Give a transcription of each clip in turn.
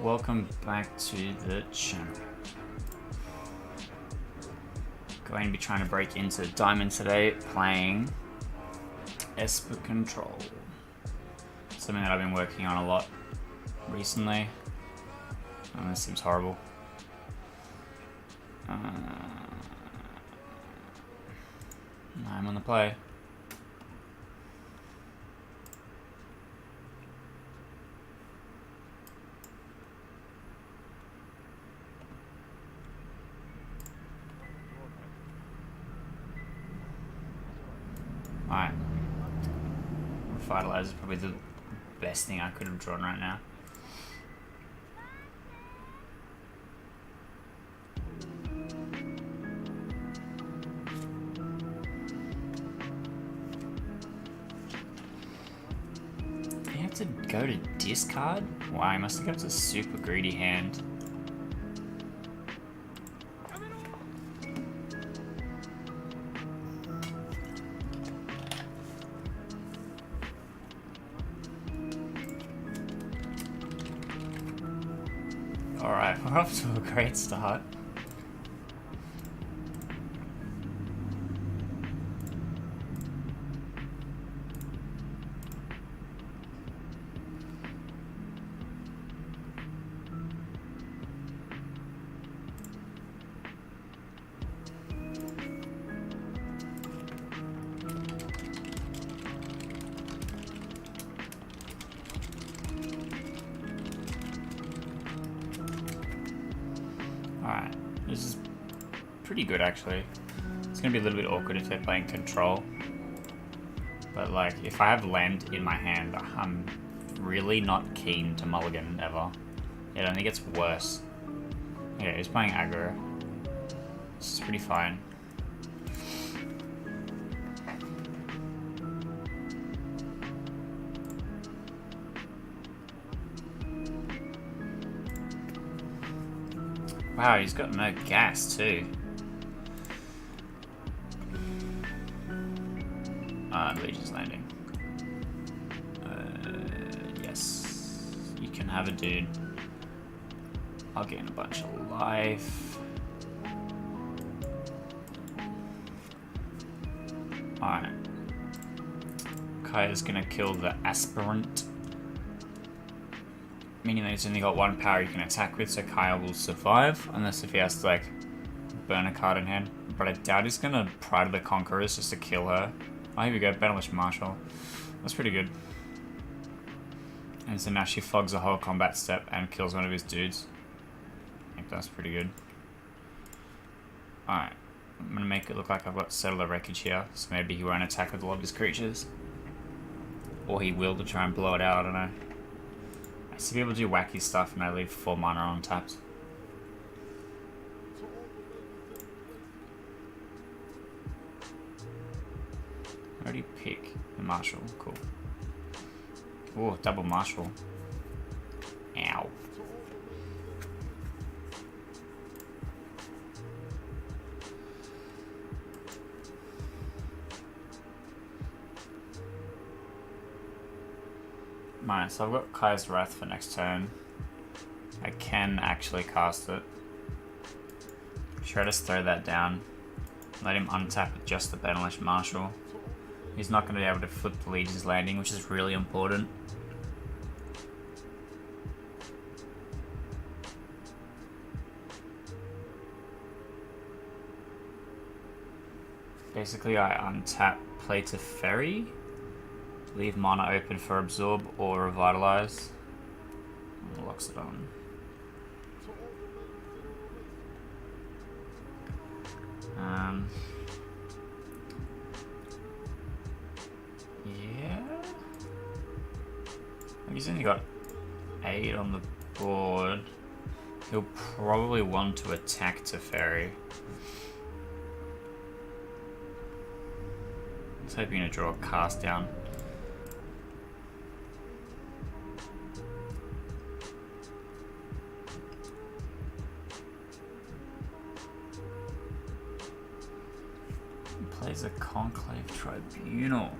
Welcome back to the channel. Going to be trying to break into Diamond today, playing Esper Control. Something that I've been working on a lot recently. Oh, this seems horrible. I'm on the play. Alright. Revitalize is probably the best thing I could have drawn right now. You have to go to discard? Wow, you must have got a super greedy hand. Alright, we're off to a great start. Alright, this is pretty good actually. It's gonna be a little bit awkward if they're playing control. But like, if I have land in my hand, I'm really not keen to mulligan ever. It only gets worse. Yeah, he's playing aggro. This is pretty fine. Wow, he's got no gas too. Legion's landing. Yes. You can have a dude. I'll gain a bunch of life. Alright. Kaya's gonna kill the aspirant. Meaning that he's only got one power he can attack with, so Kaya will survive, unless if he has to like burn a card in hand. But I doubt he's gonna Pride of the Conquerors just to kill her. Oh, here we go, Battleish Marshal. That's pretty good. And so now she fogs a whole combat step and kills one of his dudes. I think that's pretty good. Alright, I'm gonna make it look like I've got Settler Wreckage here, so maybe he won't attack with a lot of his creatures. Or he will to try and blow it out, I don't know. I see people do wacky stuff and I leave 4 mana untapped. I already pick the Marshal, cool. Oh, double Marshal. Ow. Right, so I've got Kaya's Wrath for next turn. I can actually cast it. Try to throw that down. Let him untap with just the Battleish Marshal. He's not going to be able to flip the Legion's landing, which is really important. Basically, I untap, play to Ferry. Leave mana open for Absorb or Revitalize. And locks it on. Yeah. He's only got 8 on the board. He'll probably want to attack Teferi. I was hoping to draw a cast down. Plays a Conclave Tribunal.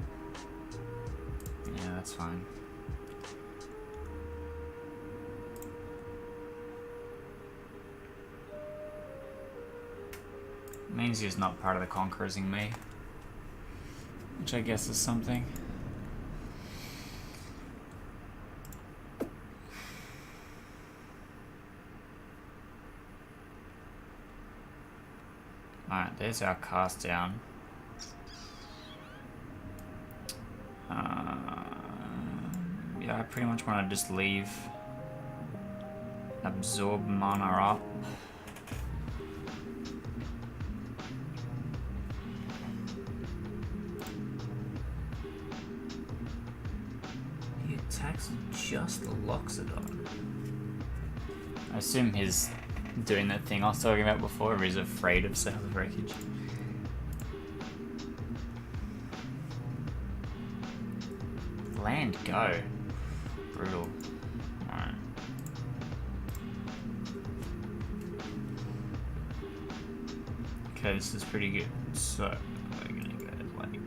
Yeah, that's fine. Means he's not part of the Conquerors in me. Which I guess is something. Alright, there's our cast down. Yeah, I pretty much want to just leave. Absorb mana up. He attacks just Loxodon. I assume he's doing that thing I was talking about before, where he's afraid of Sales of Wreckage. Land go. Brutal. Alright. Okay, this is pretty good. So, we're gonna go like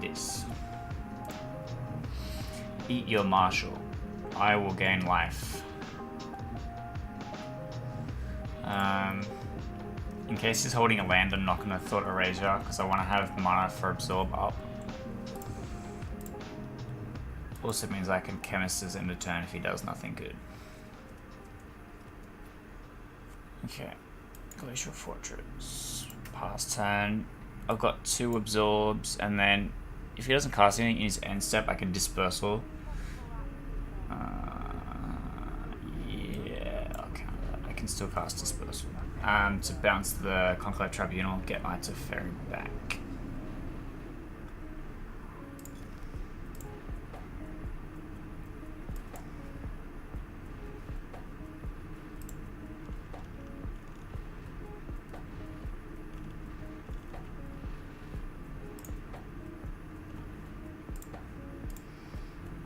this. Eat your marshal. I will gain life. In case he's holding a land, I'm not going to Thought Erasure because I want to have mana for Absorb up. Also means I can Chemist his end of turn if he does nothing good. Okay. Glacial Fortress. Pass turn. I've got 2 Absorbs, and then if he doesn't cast anything in his end step, I can Dispersal. Yeah, I'll counter that. I can still cast Dispersal. To bounce the Conclave Tribunal, get Knights of Fairy back.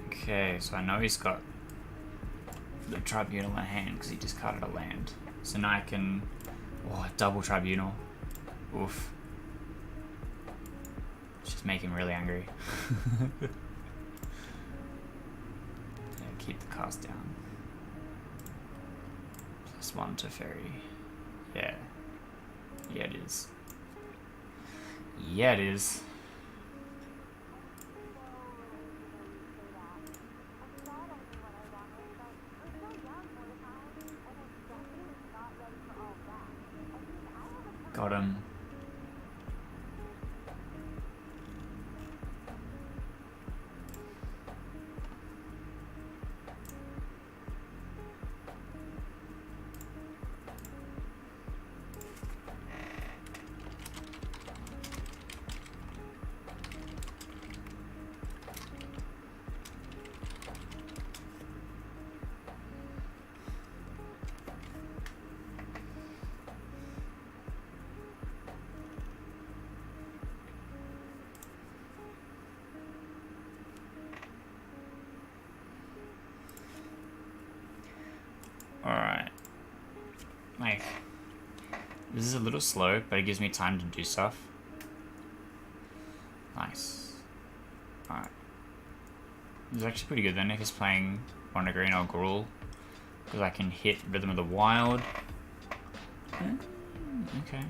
Okay, so I know he's got the Tribunal in hand because he discarded a land. So now I can... Oh, double Tribunal. Oof. Just make him really angry. Yeah, keep the cast down. +1 to Fairy. Yeah. Yeah, it is. Yeah, it is. Got him. Alright. Like, this is a little slow, but it gives me time to do stuff. Nice. Alright. This is actually pretty good then if he's playing Wonder Green or Gruul, because I can hit Rhythm of the Wild. Yeah. Okay.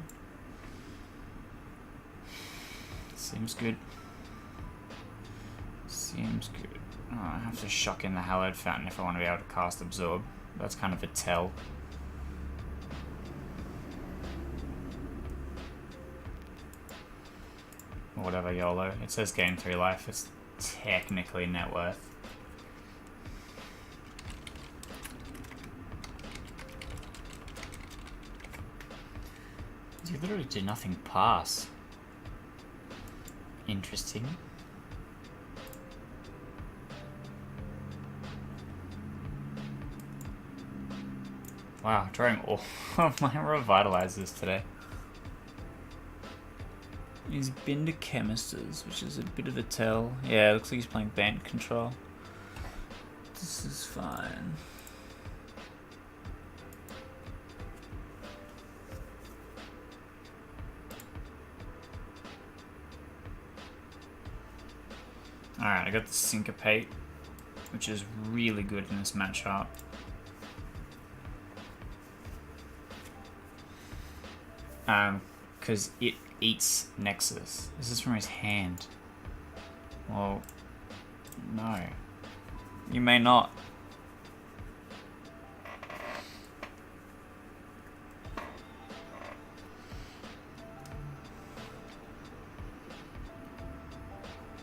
Seems good. Seems good. Oh, I have to shock in the Hallowed Fountain if I want to be able to cast Absorb. That's kind of a tell. Or whatever, YOLO. It says gain 3 life. It's technically net worth. You literally do nothing pass. Interesting. Wow, drawing all of my revitalizers today. He's been to Chemisters, which is a bit of a tell. Yeah, it looks like he's playing Band Control. This is fine. Alright, I got the Syncopate, which is really good in this matchup. Because it eats Nexus. This is from his hand. Well, no. You may not.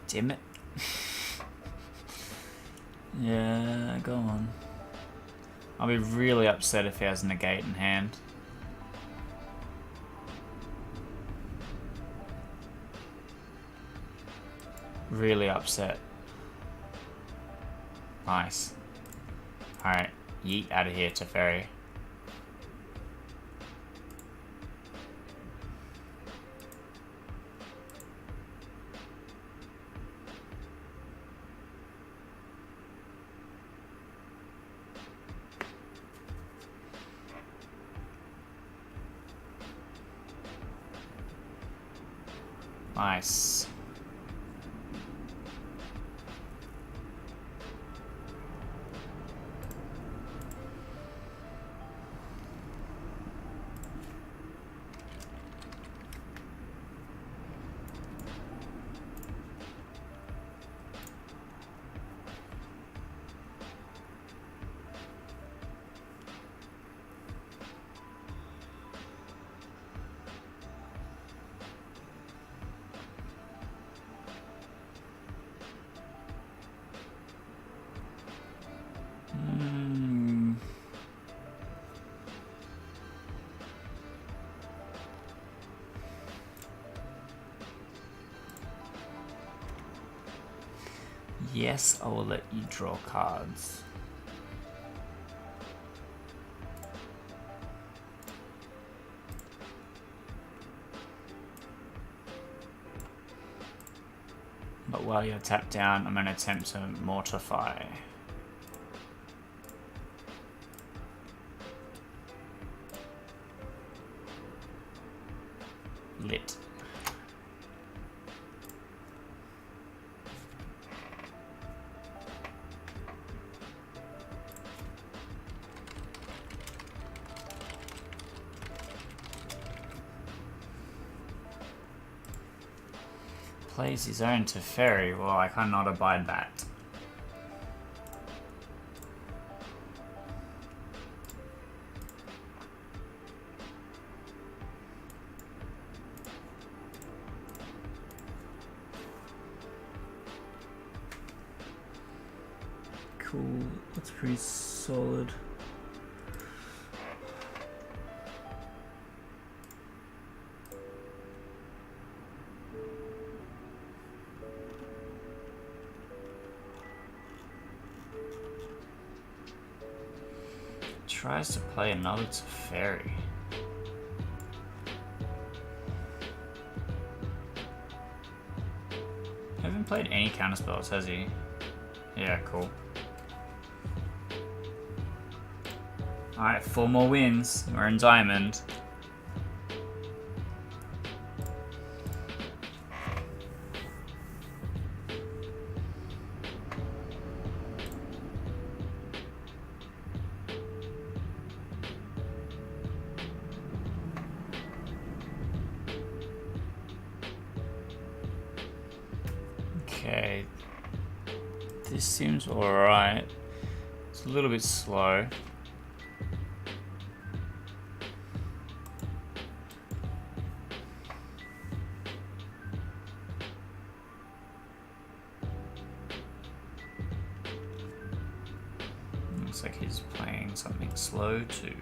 Damn it. Yeah, go on. I'll be really upset if he has negate in hand. Really upset. Nice. Alright, yeet out of here, Teferi. Nice. Yes, I will let you draw cards. But while you're tapped down, I'm going to attempt to mortify. Lit. Plays his own Teferi. Well, I cannot abide that. Cool. That's pretty solid. Tries to play another Teferi. Haven't played any counterspells, has he? Yeah, cool. Alright, 4 more wins. We're in Diamond. Okay, this seems alright. It's a little bit slow. Looks like he's playing something slow too.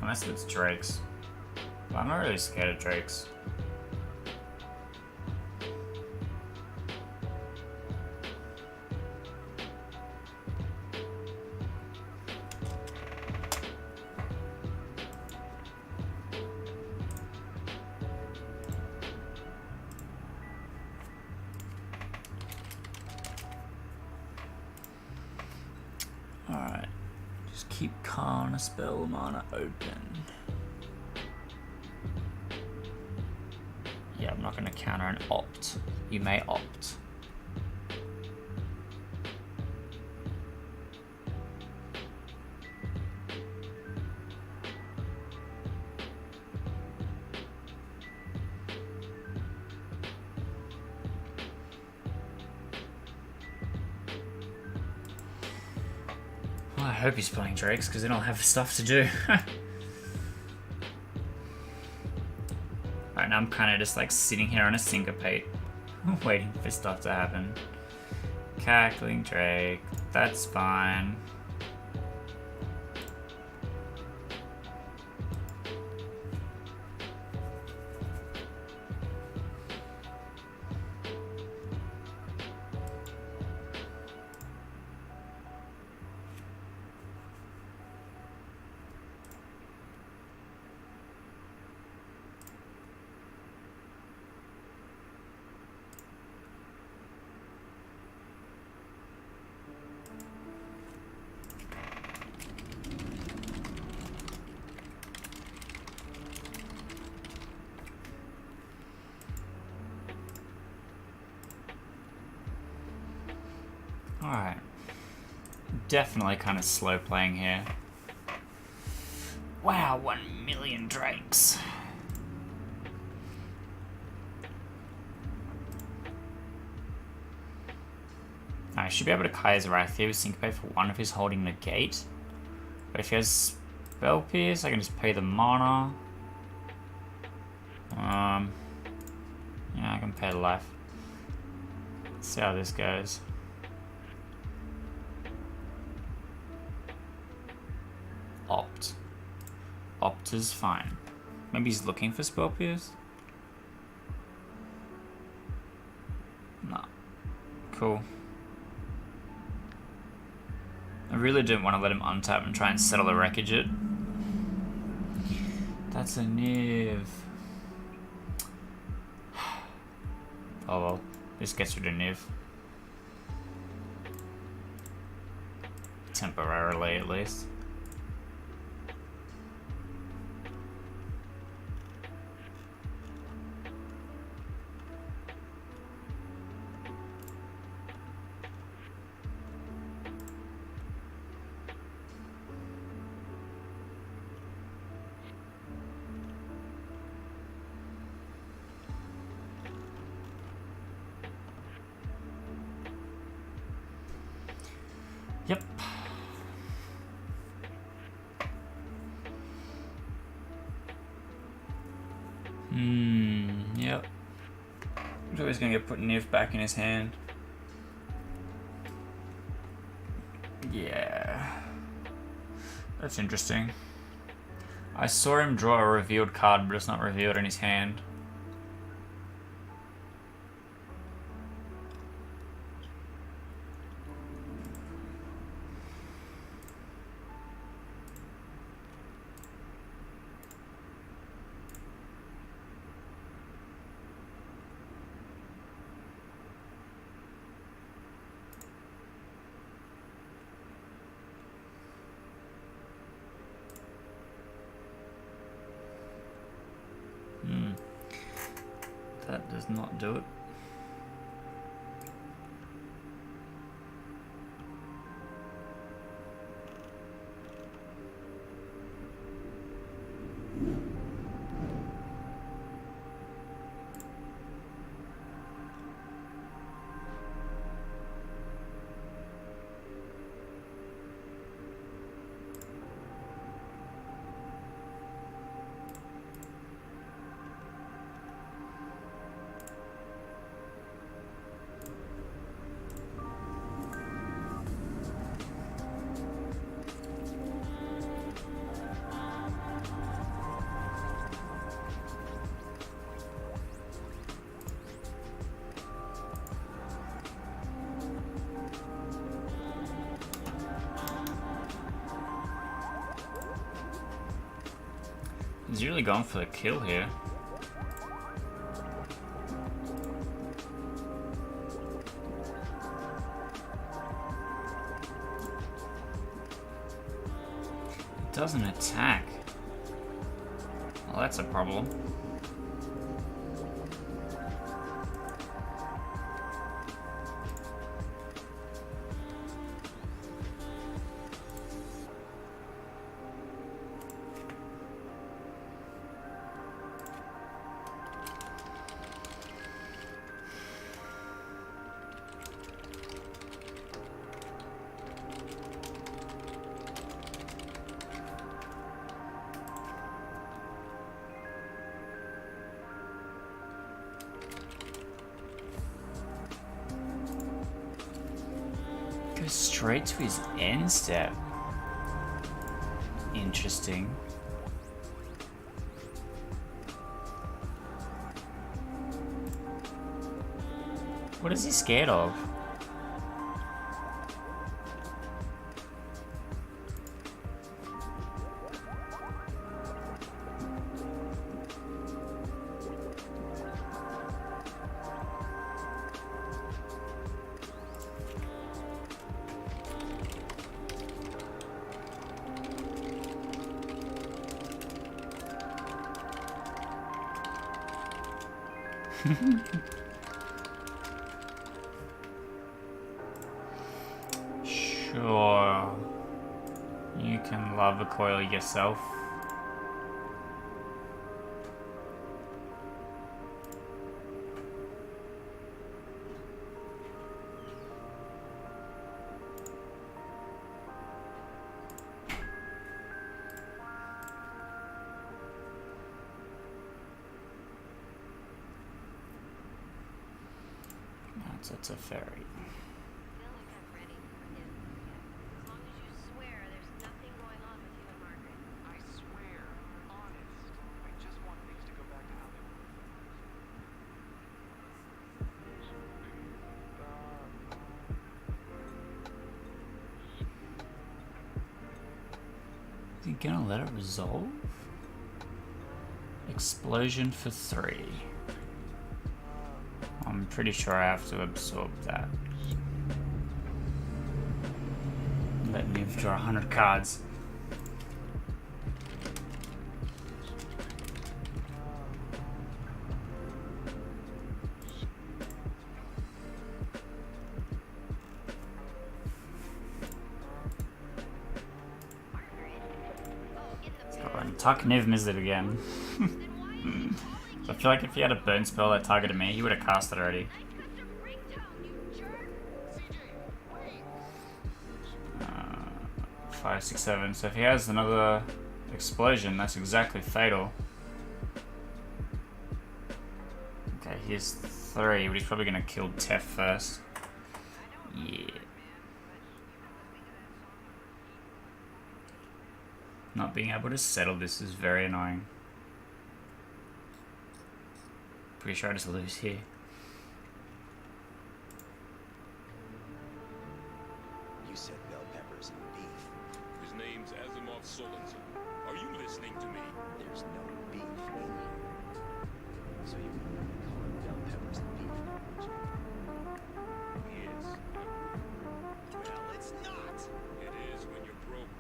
Unless it's Drake's. But I'm not really scared of Drake's. Alright, just keep Karna spell mana open. Yeah, I'm not going to counter an opt. You may opt. I hope he's playing Drakes, because then I'll have stuff to do. Right now I'm kind of just like sitting here on a syncopate, waiting for stuff to happen. Cackling Drake, that's fine. Alright. Definitely kind of slow playing here. Wow, 1 million Drakes. I should be able to Kaya's Wrath here with Syncopate for one if he's holding the gate. But if he has Spell Pierce, I can just pay the mana. Yeah, I can pay the life. Let's see how this goes. Opt is fine. Maybe he's looking for Spell Pierce? Nah. Cool. I really didn't want to let him untap and try and settle the wreckage it. That's a Niv. Oh well, this gets rid of Niv. Temporarily at least. Yep. Yep. He's always gonna get put Niv back in his hand. Yeah. That's interesting. I saw him draw a revealed card, but it's not revealed in his hand. That does not do it. He's really going for the kill here. It doesn't attack. Well, that's a problem. Goes straight to his end step. Interesting. What is he scared of? Sure. You can love a coil yourself. That's a ferry. Is he gonna let it resolve? Explosion for 3. I'm pretty sure I have to absorb that. Let me draw 100 cards. Tuck Niv missed it again. I feel like if he had a burn spell that targeted me, he would have cast it already. 5, 6, 7. So if he has another explosion, that's exactly fatal. Okay, here's 3, but he's probably gonna kill Tef first. Yeah. Not being able to settle this is very annoying. Pretty sure I just lose here. You said bell peppers and beef. His name's Asimov Sorensen. Are you listening to me? There's no beef in here. So you call it bell peppers and beef, would you? Yes. Well, it's not! It is when you're broke.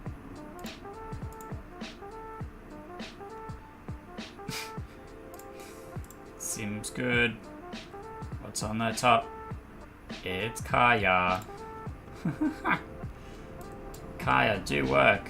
Seems good. What's on the top? It's Kaya. Kaya, do work.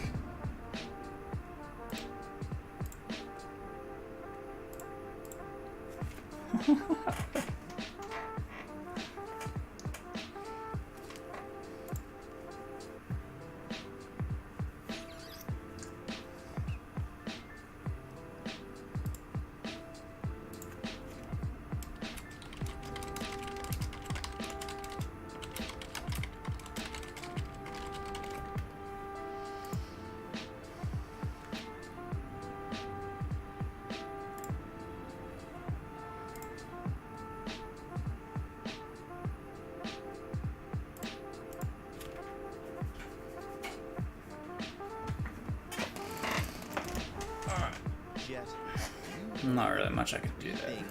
Not really much I could do there.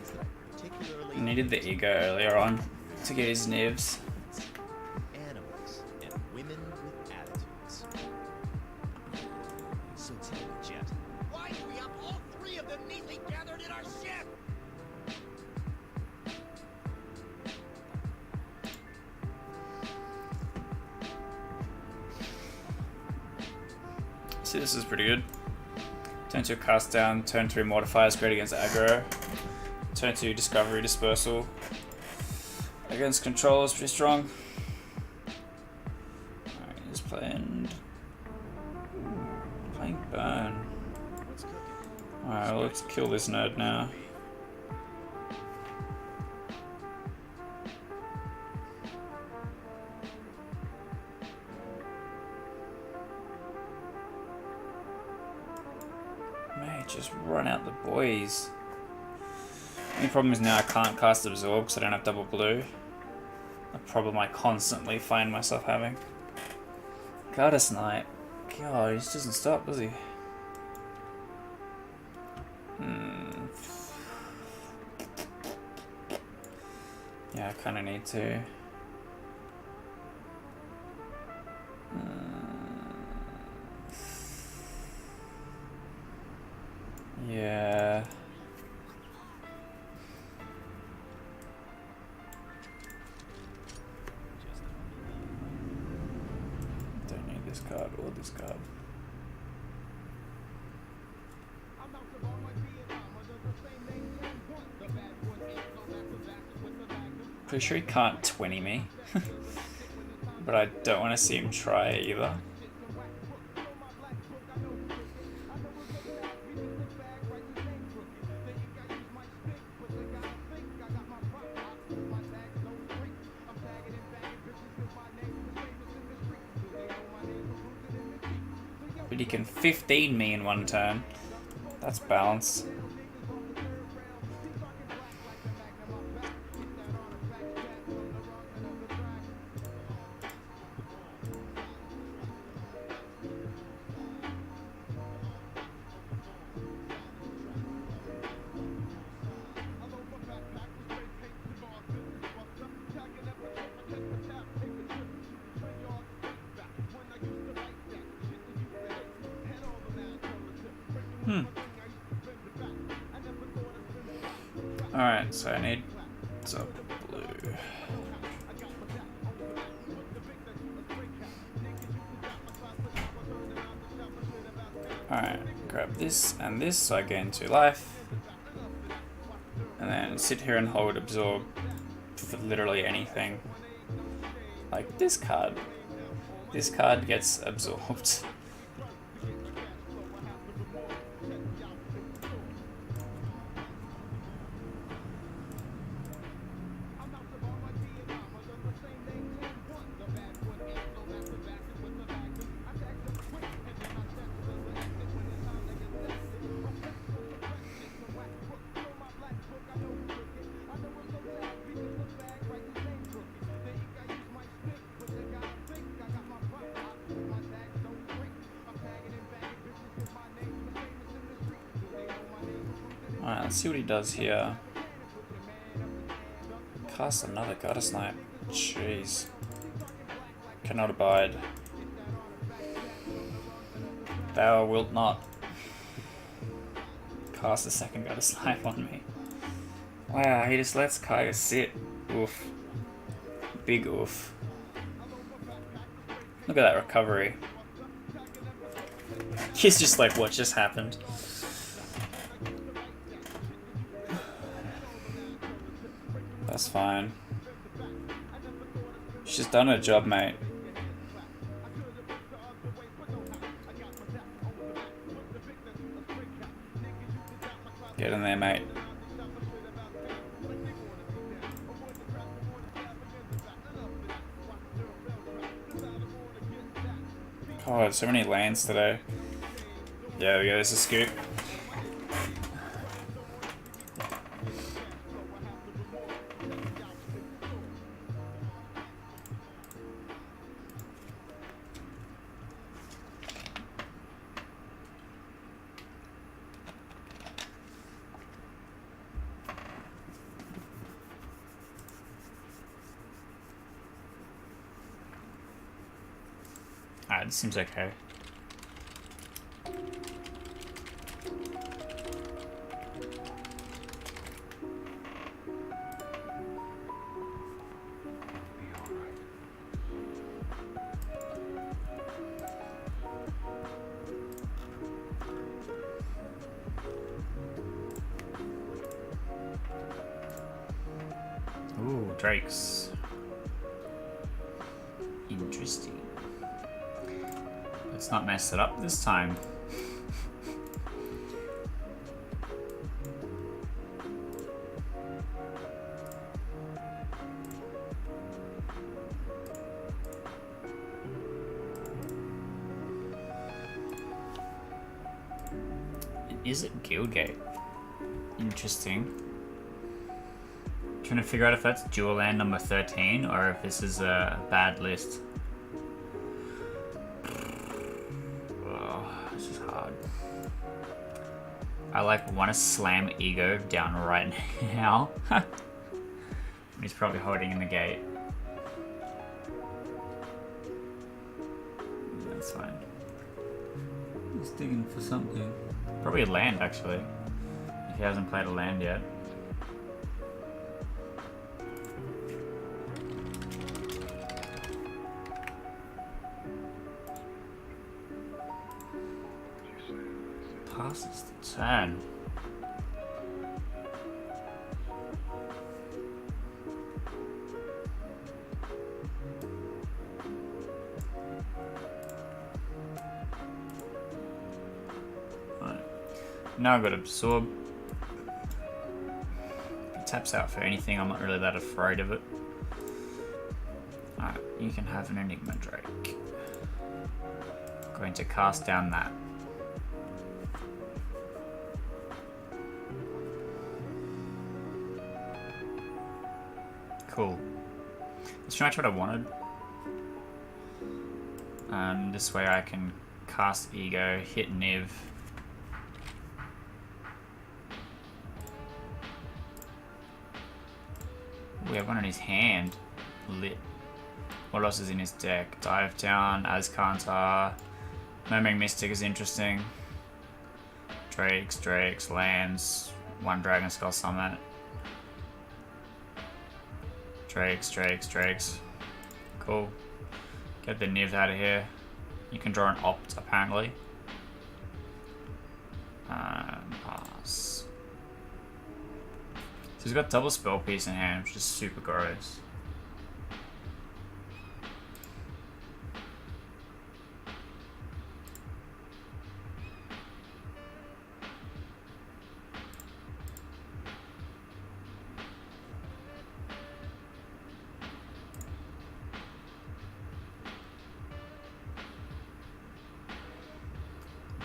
I needed the ego earlier on to get his nibs. Animals and women with attitudes. So tell me, Jet. Why do we have all 3 of them neatly gathered in our ship? See, this is pretty good. Turn 2 cast down, turn 3 modifiers great against aggro. Turn 2 discovery dispersal. Against control is pretty strong. Alright, he's playing burn. Alright, well, let's kill this nerd now. just run out the boys. The only problem is now I can't cast Absorb because I don't have double blue. A problem I constantly find myself having. Goddess Knight. God, he just doesn't stop, does he? Yeah, I kind of need to. Yeah. Don't need this card or this card. Pretty sure he can't 20 me. But I don't want to see him try either. But he can 15 me in one turn. That's balanced. Alright, so I need some blue. Alright, grab this and this so I gain 2 life. And then sit here and hold Absorb for literally anything. Like this card. This card gets absorbed. Alright, let's see what he does here. Cast another Goddess Knight. Jeez. Cannot abide. Thou wilt not cast a second Goddess Knight on me. Wow, he just lets Kaya sit. Oof. Big oof. Look at that recovery. He's just like, what just happened? That's fine. She's done her job, mate. Get in there, mate. God, so many lands today. Yeah, there we go, there's a scoop. It seems okay. Ooh, Drakes. Interesting. Let's not mess it up this time. is it Guildgate? Interesting. Trying to figure out if that's dual land number 13 or if this is a bad list. Oh, this is hard. I want to slam Ego down right now. He's probably holding in the gate. That's fine. He's digging for something. Probably a land, actually. If he hasn't played a land yet. Passes the turn. Now I've got Absorb. It taps out for anything, I'm not really that afraid of it. Alright, you can have an Enigma Drake. Going to cast down that. Cool. Let's try what I wanted. This way I can cast Ego, hit Niv. We have one in his hand. Lit. What else is in his deck? Dive Down, Azkantar. Murmuring Mystic is interesting. Drakes, lands. One Dragon Skull Summit. Drakes. Cool. Get the Niv out of here. You can draw an Opt, apparently. Pass. So he's got double Spell Piece in hand, which is super gross.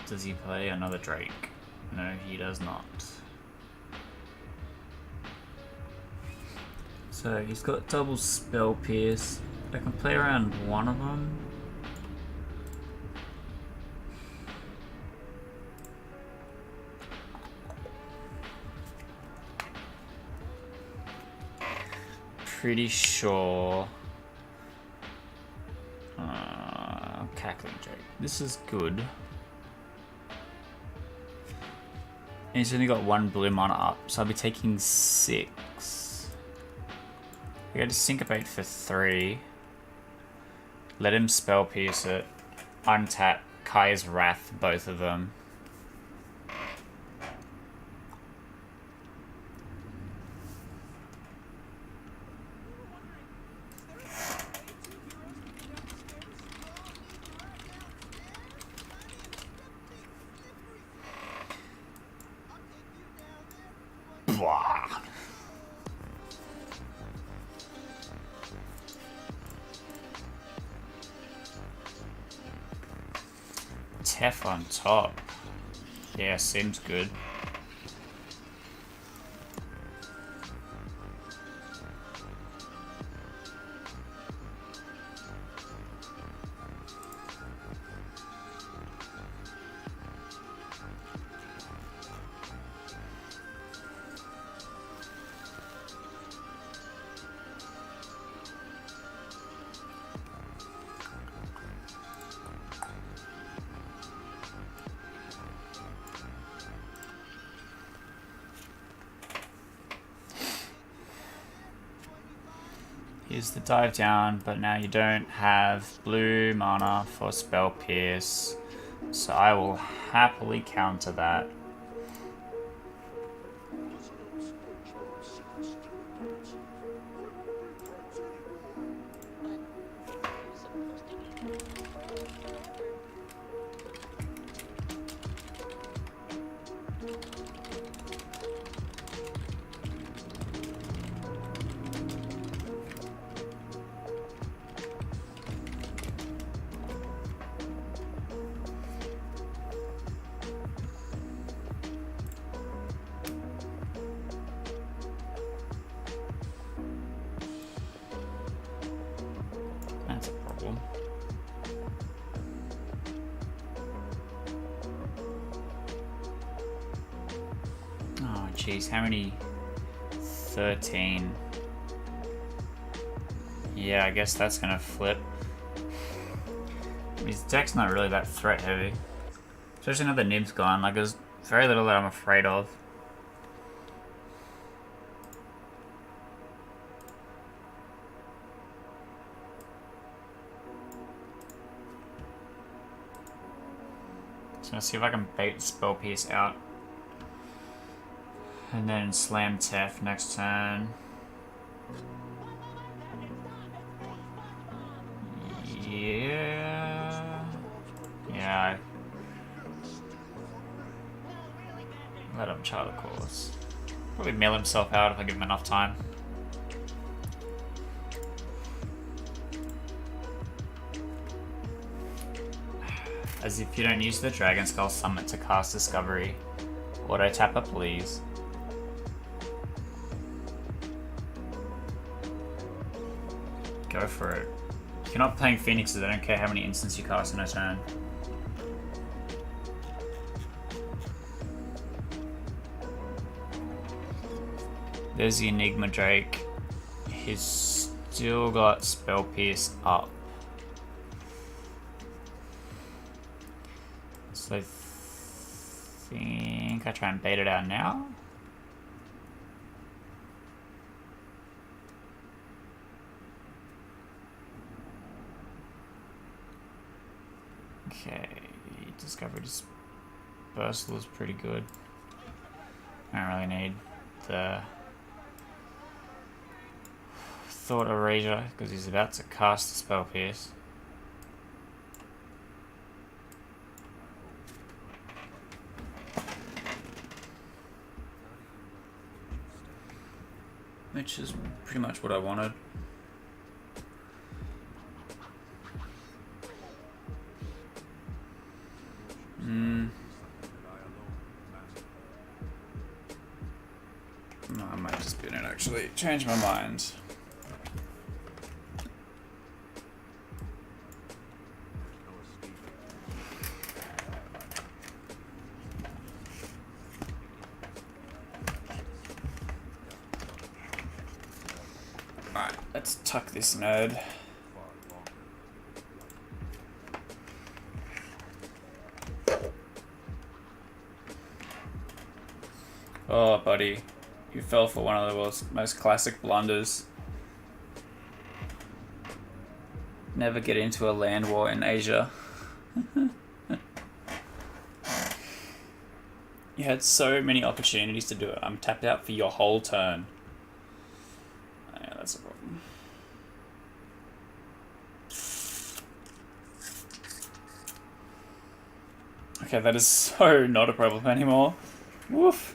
Does he play another Drake? No, he does not. So he's got double Spell Pierce. I can play around one of them. Pretty sure. Cackling Drake. This is good. And he's only got one blue mana up, so I'll be taking 6. We go to Syncopate for 3. Let him Spell Pierce it. Untap Kai's Wrath, both of them. Tef on top. Yeah, seems good. Here's the Dive Down, but now you don't have blue mana for Spell Pierce, so I will happily counter that. cool. Oh, jeez, how many? 13. Yeah, I guess that's gonna flip. His deck's not really that threat heavy. Especially now the Nib's gone, like there's very little that I'm afraid of. So let's see if I can bait Spell Pierce out. And then Slam Tef next turn. Yeah. Yeah. Let him chart the course. Probably mill himself out if I give him enough time. As if you don't use the Dragon Skull Summit to cast Discovery. Auto tap a please. Go for it. If you're not playing Phoenixes, I don't care how many instants you cast in a turn. There's the Enigma Drake. He's still got Spell Pierce up. So I think I try and bait it out now. Okay, Discovery Dispersal is pretty good. I don't really need the Thought Erasure because he's about to cast the Spell Pierce. Which is pretty much what I wanted. No, I might just be in it actually. Change my mind. Alright, let's tuck this nerd. Oh, buddy. You fell for one of the world's most classic blunders. Never get into a land war in Asia. You had so many opportunities to do it. I'm tapped out for your whole turn. Yeah, that's a problem. Okay, that is so not a problem anymore. Woof.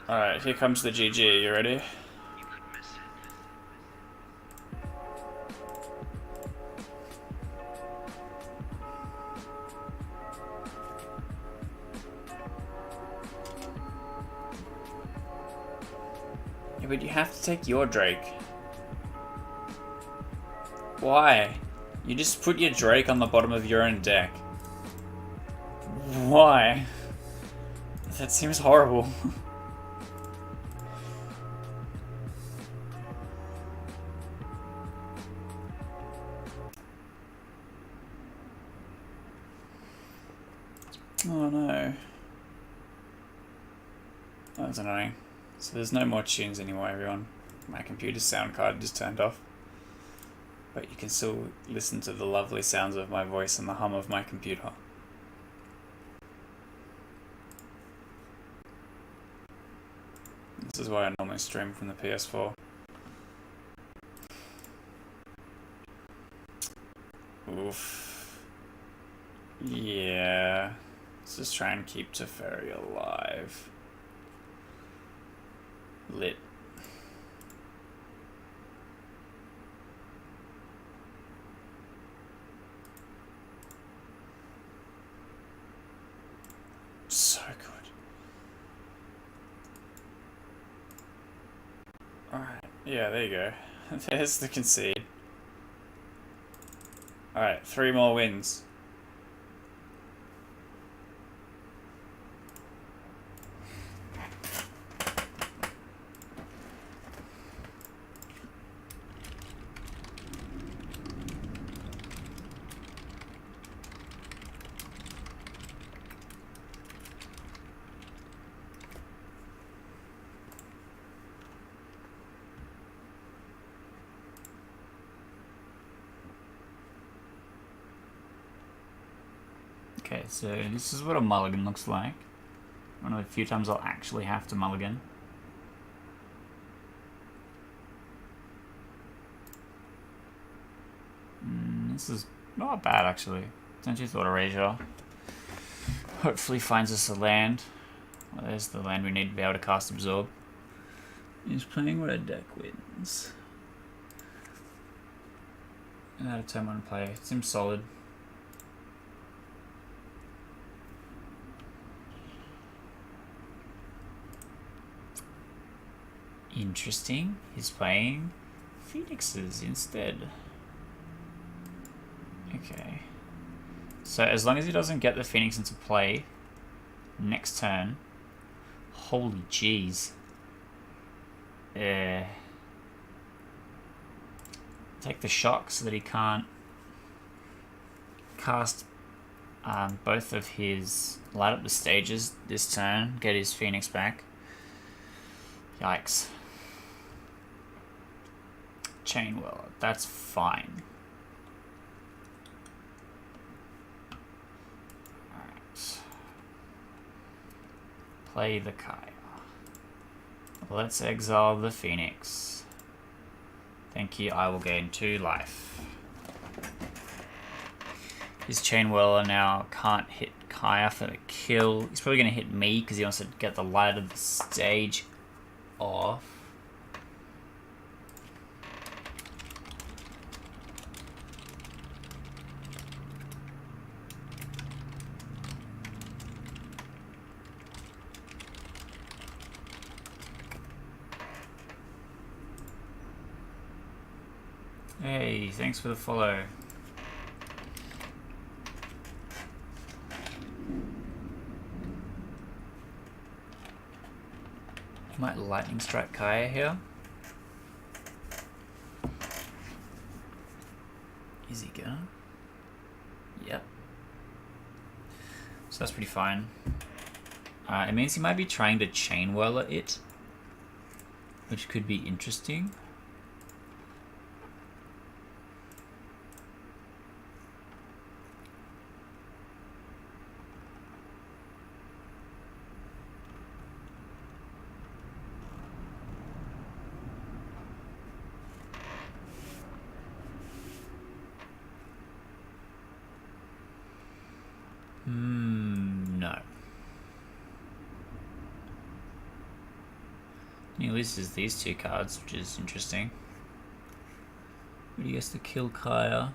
Alright, here comes the GG. You ready? Yeah, but you have to take your Drake. Why? You just put your Drake on the bottom of your own deck. Why? That seems horrible. Oh no. That's annoying. So there's no more tunes anymore, everyone. My computer's sound card just turned off. But you can still listen to the lovely sounds of my voice and the hum of my computer. This is why I normally stream from the PS4. Oof. Yeah. Let's just try and keep Teferi alive. Lit. So good. Alright, yeah, there you go. There's the concede. Alright, 3 more wins. Okay, so this is what a mulligan looks like. One of the few times I'll actually have to mulligan. This is not bad, actually. Don't you thought Erasure? Hopefully finds us a land. Well, there's the land we need to be able to cast Absorb. He's playing red deck wins. And out of turn 1 play. Seems solid. Interesting. He's playing Phoenixes instead. Okay. So as long as he doesn't get the Phoenix into play next turn. Holy jeez. Take the shock so that he can't cast both of his light up the stages this turn, get his Phoenix back. Yikes. Chain Whirler, that's fine. Alright. Play the Kaya. Let's exile the Phoenix. Thank you, I will gain 2 life. His Chain Whirler now can't hit Kaya for the kill. He's probably going to hit me because he wants to get the light of the stage off. Hey, thanks for the follow. Might lightning strike Kaya here. Is he gonna? Yep. So that's pretty fine. It means he might be trying to Chain Whirler it, which could be interesting. No. He loses these 2 cards, which is interesting. But he has to kill Kaya.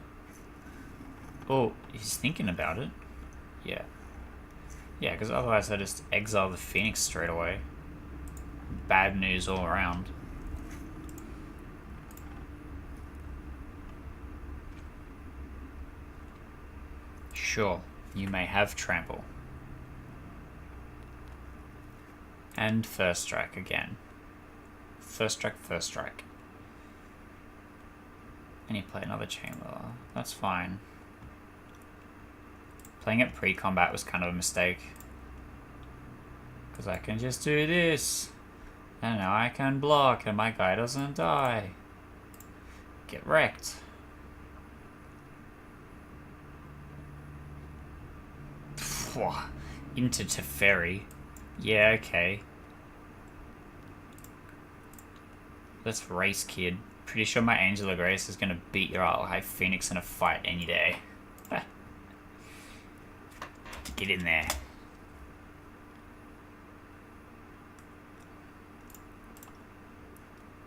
Oh, he's thinking about it. Yeah. Yeah, because otherwise I just exile the Phoenix straight away. Bad news all around. Sure, you may have trample. And first strike again. First strike, first strike. And you play another Chain Whirler. That's fine. Playing it pre-combat was kind of a mistake. Because I can just do this. And now I can block and my guy doesn't die. Get wrecked. Into Teferi. Yeah, okay. Let's race, kid. Pretty sure my Angel of Grace is gonna beat your High Phoenix in a fight any day. Get in there.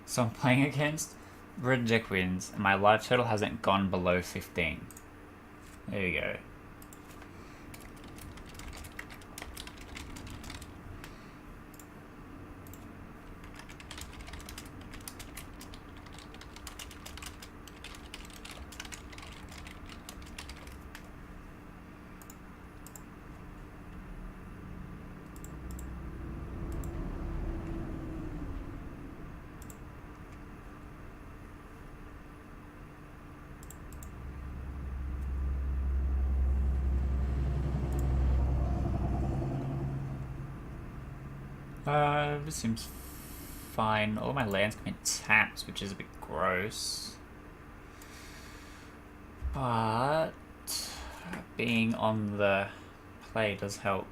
So I'm playing against Red Deck wins, and my life total hasn't gone below 15. There you go. This seems fine. All my lands can be tapped, which is a bit gross. But being on the play does help.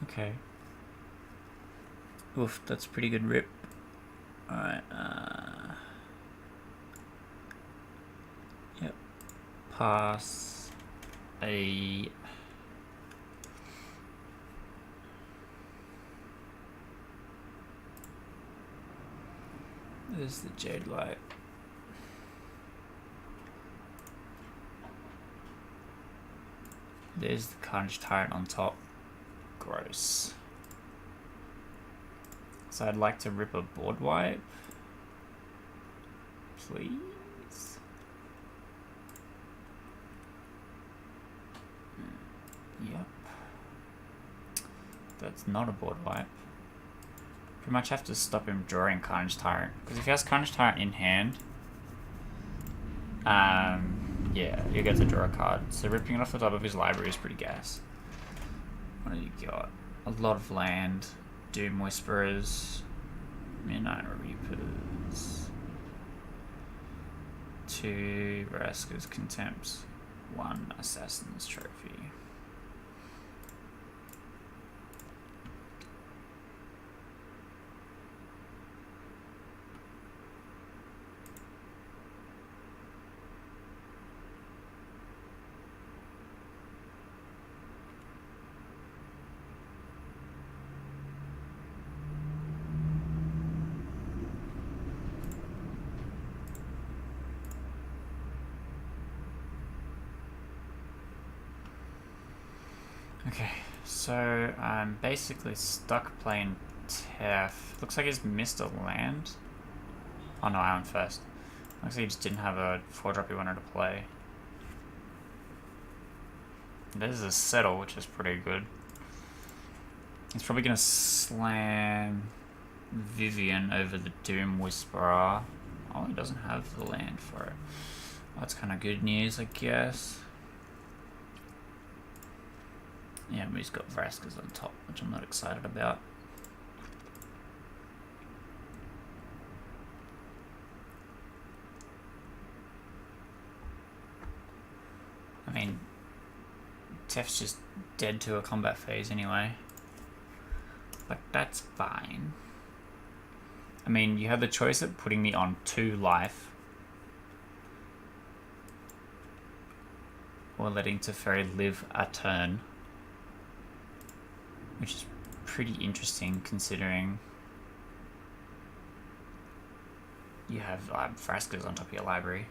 Okay. Oof, that's a pretty good rip. Alright, yep. Pass a... There's the Jade Light. There's the Carnage Tyrant on top. Gross. So I'd like to rip a board wipe. Please? Yep. That's not a board wipe. Pretty much have to stop him drawing Carnage Tyrant. Because if he has Carnage Tyrant in hand, yeah, you get to draw a card. So ripping it off the top of his library is pretty gas. What do you got? A lot of land. Doom Whisperers. Midnight Reapers. 2 Vraska's Contempts. 1 Assassin's Trophy. Okay, so I'm basically stuck playing Tef. Looks like he's missed a land. Oh no, I went first. Looks like he just didn't have a 4-drop he wanted to play. This is a settle, which is pretty good. He's probably gonna slam Vivian over the Doom Whisperer. Oh, he doesn't have the land for it. Well, that's kind of good news, I guess. Yeah, but he's got Vraska's on top, which I'm not excited about. I mean, Tef's just dead to a combat phase anyway. But that's fine. I mean, you have the choice of putting me on 2 life or letting Teferi live a turn, which is pretty interesting considering you have Vraska's on top of your library.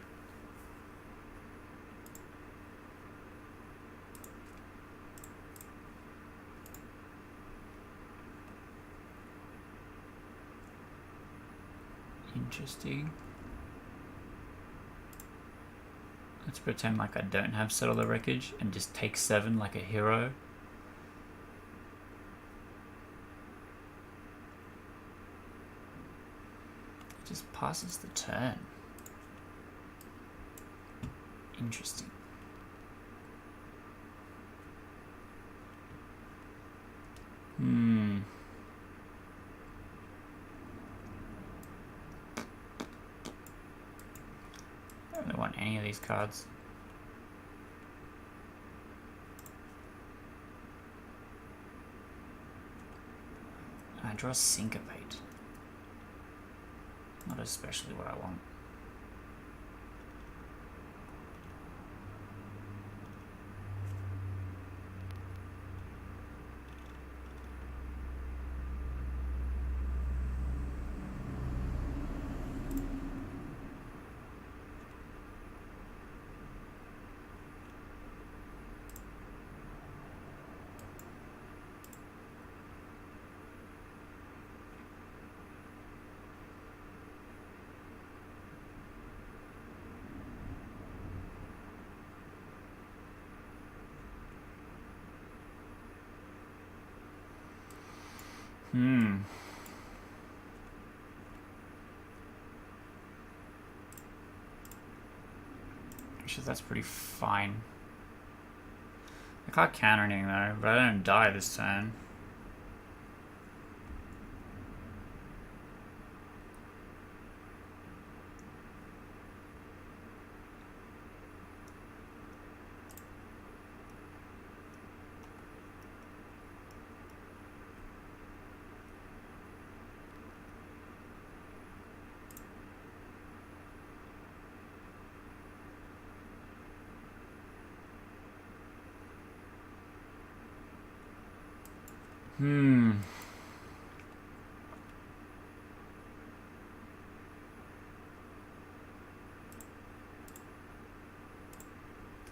Interesting. Let's pretend like I don't have Settle the Wreckage and just take 7 like a hero. It just passes the turn. Interesting. I don't really want any of these cards. I draw Syncopate. Not especially what I want. Actually, that's pretty fine. I can't counter anything though, but I don't die this turn.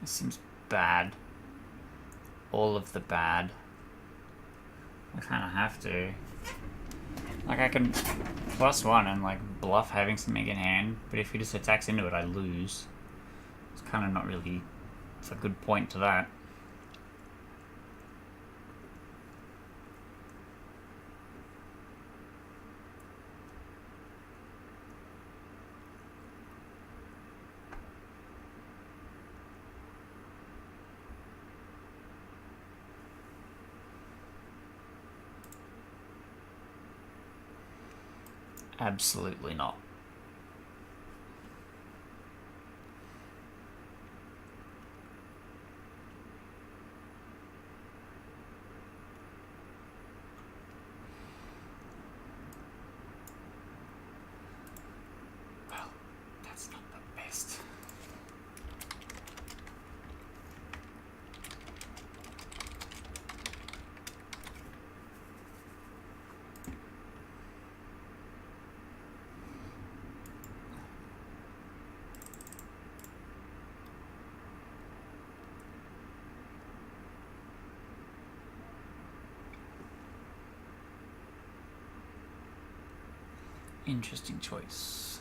This seems bad. All of the bad. I kind of have to. Like, I can +1 and, like, bluff having something in hand, but if he just attacks into it, I lose. It's kind of not really... It's a good point to that. Absolutely not. Well, that's not the best. Interesting choice.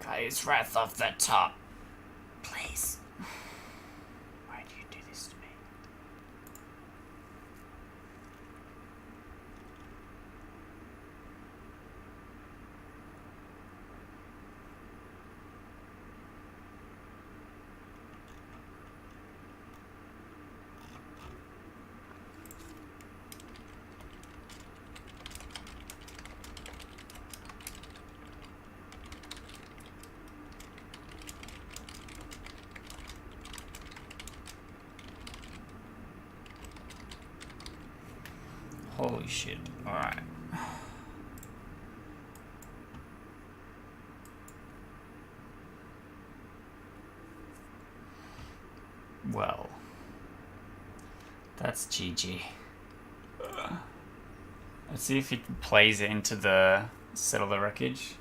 Guys, wrath off the top. Please. Why do you do this to me? Holy shit. Alright. Well. That's GG. Let's see if he plays it into the Settle the Wreckage.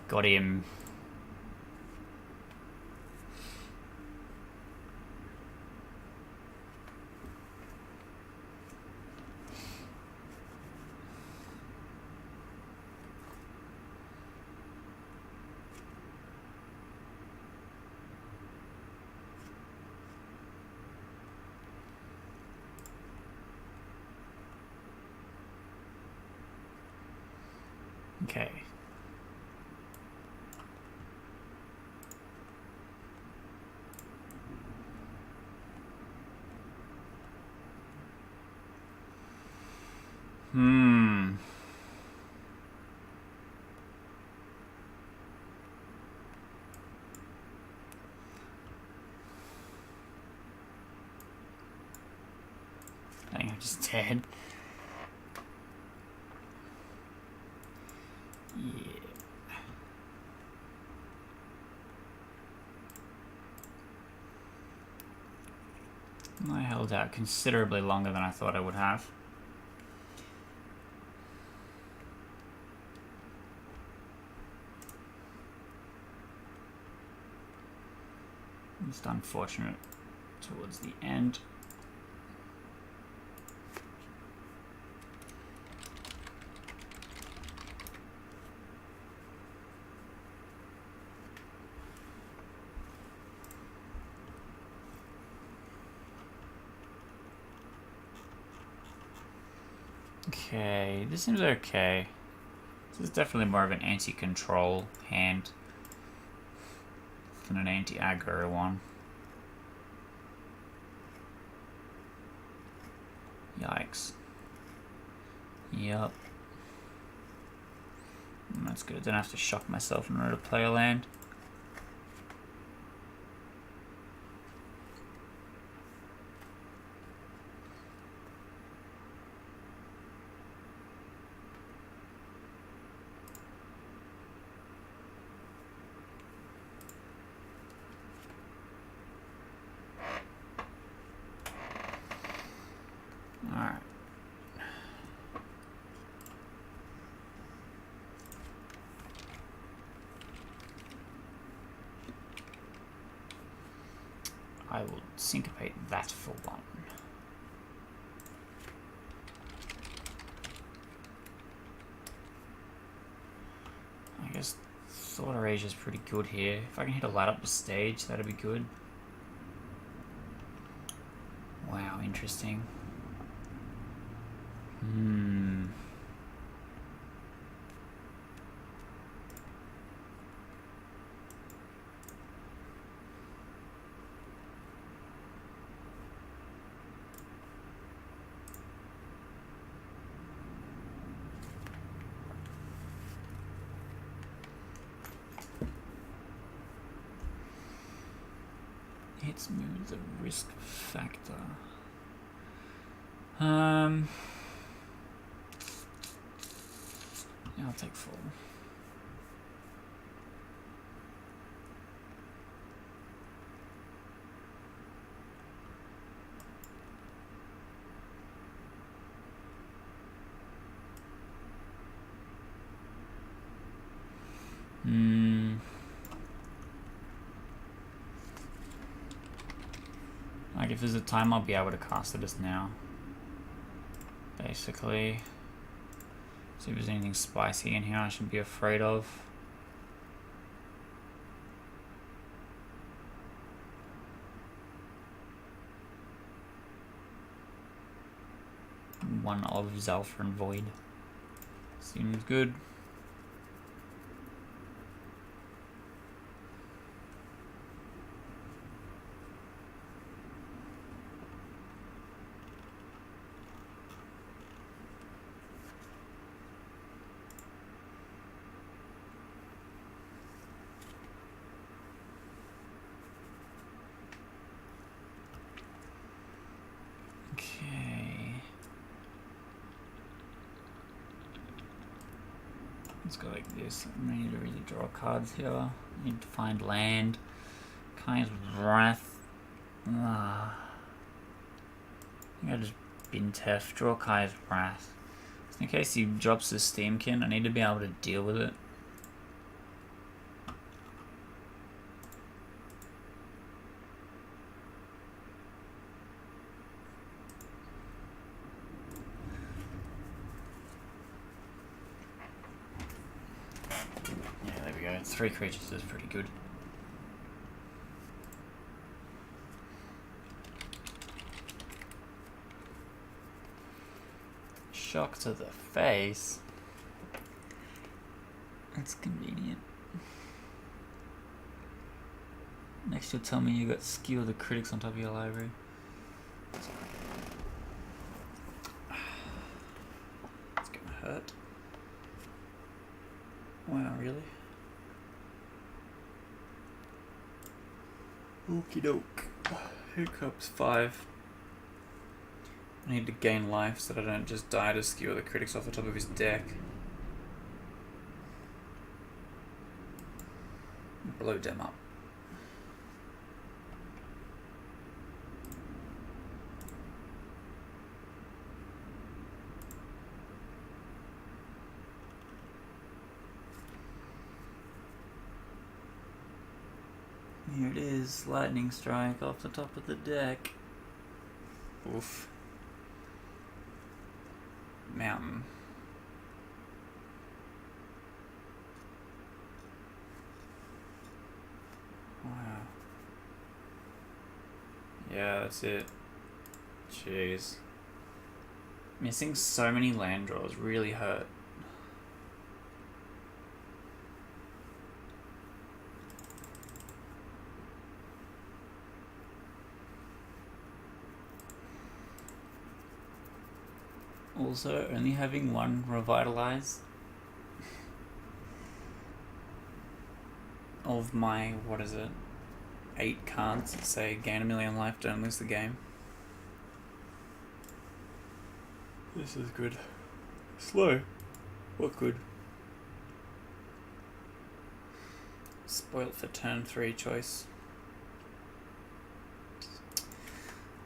Got him. Okay. Hmm. I think I'm just dead. Yeah. I held out considerably longer than I thought I would have. Just unfortunate towards the end. Okay, this seems okay. This is definitely more of an anti-control hand than an anti-aggro one. Yikes. Yup. That's good. I don't have to shock myself in order to play a land. Alright. I will syncopate that for one. I guess Thought Erasure is pretty good here. If I can hit a light up the stage, that'd be good. Wow, interesting. Hits me with the risk factor. Yeah, I'll take 4. Like, if there's a time, I'll be able to cast it as now. Basically. See if there's anything spicy in here I should be afraid of. One of Zalfar and Void. Seems good. Okay. Let's go like this. I need to really draw cards here. I need to find land. Kai's Wrath. I think I just bin Tef. Draw Kai's Wrath. Just in case he drops the Steamkin, I need to be able to deal with it. Yeah, there we go. 3 creatures is pretty good. Shock to the face. That's convenient. Next you'll tell me you got Skew the Critics on top of your library. hurt. Wow, really? Okie doke. Hiccups 5. I need to gain life so that I don't just die to skewer the critics off the top of his deck. Blow them up. Here it is, lightning strike off the top of the deck. Oof. Mountain. Wow. Yeah, that's it. Jeez. Missing so many land draws really hurt. Also, only having one revitalize of my, what is it, 8 cards that say gain a million life, don't lose the game. This is good. Slow, but good. Spoilt for turn 3 choice.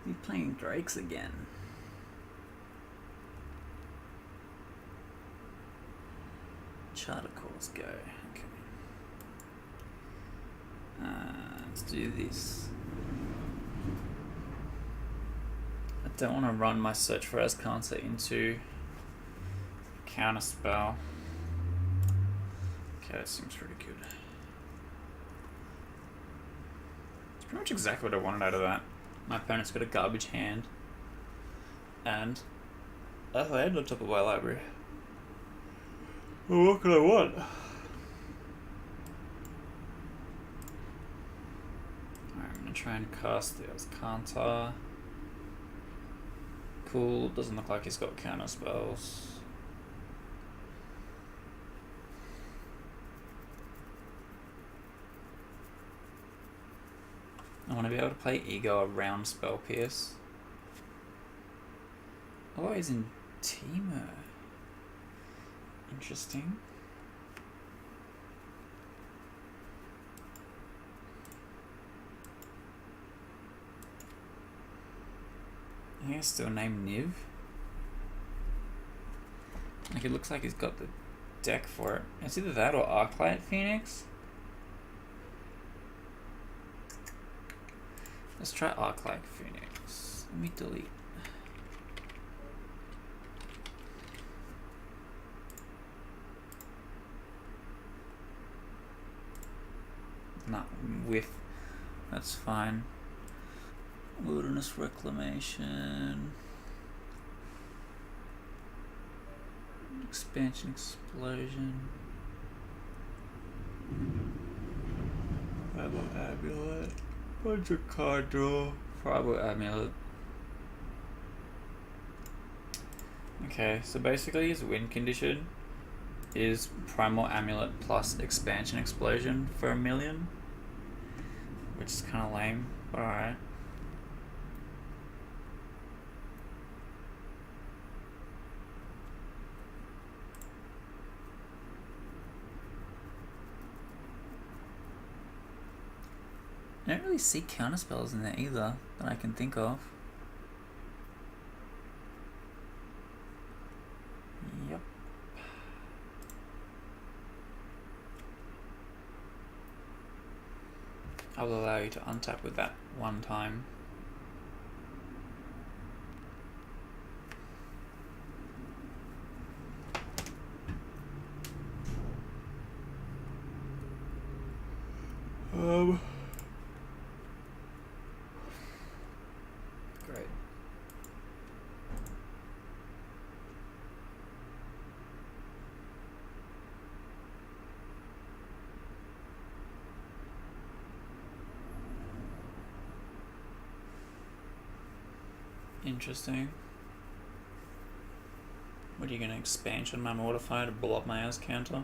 We're playing Drakes again. Charter calls go. Okay. Let's do this. I don't want to run my search for Azkansa into counterspell. Okay, that seems pretty good. It's pretty much exactly what I wanted out of that. My opponent's got a garbage hand, and a land on top of my library. Well, what could I want? Alright, I'm gonna try and cast the Azkanta. Cool, doesn't look like he's got counter spells. I want to be able to play Ego around Spell Pierce. Oh, he's in Teemo. Interesting. I think it's still named Niv. Like, it looks like he's got the deck for it. It's either that or Arclight Phoenix. Let's try Arclight Phoenix. Let me delete. Not with. That's fine. Wilderness Reclamation. Expansion Explosion. Tribal Amulet. Bunch of card draw. Tribal Amulet. Okay, so basically his win condition is Primal Amulet plus Expansion Explosion for 1 million. Which is kind of lame, but alright. I don't really see counterspells in there either that I can think of. Yep. I'll allow you to untap with that one time. Great. Interesting. What are you going to expansion my modifier to blow up my ass counter?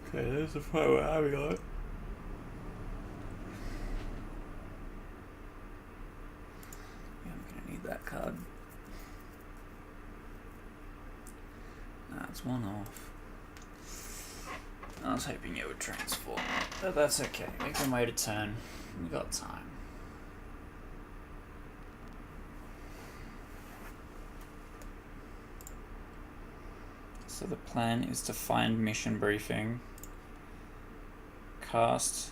Okay, there's the photo we're having on it. Yeah, I'm going to need that card. Nah, it's one off. I was hoping it would transform, but that's okay. We can wait a turn. We got time. So the plan is to find mission briefing, cast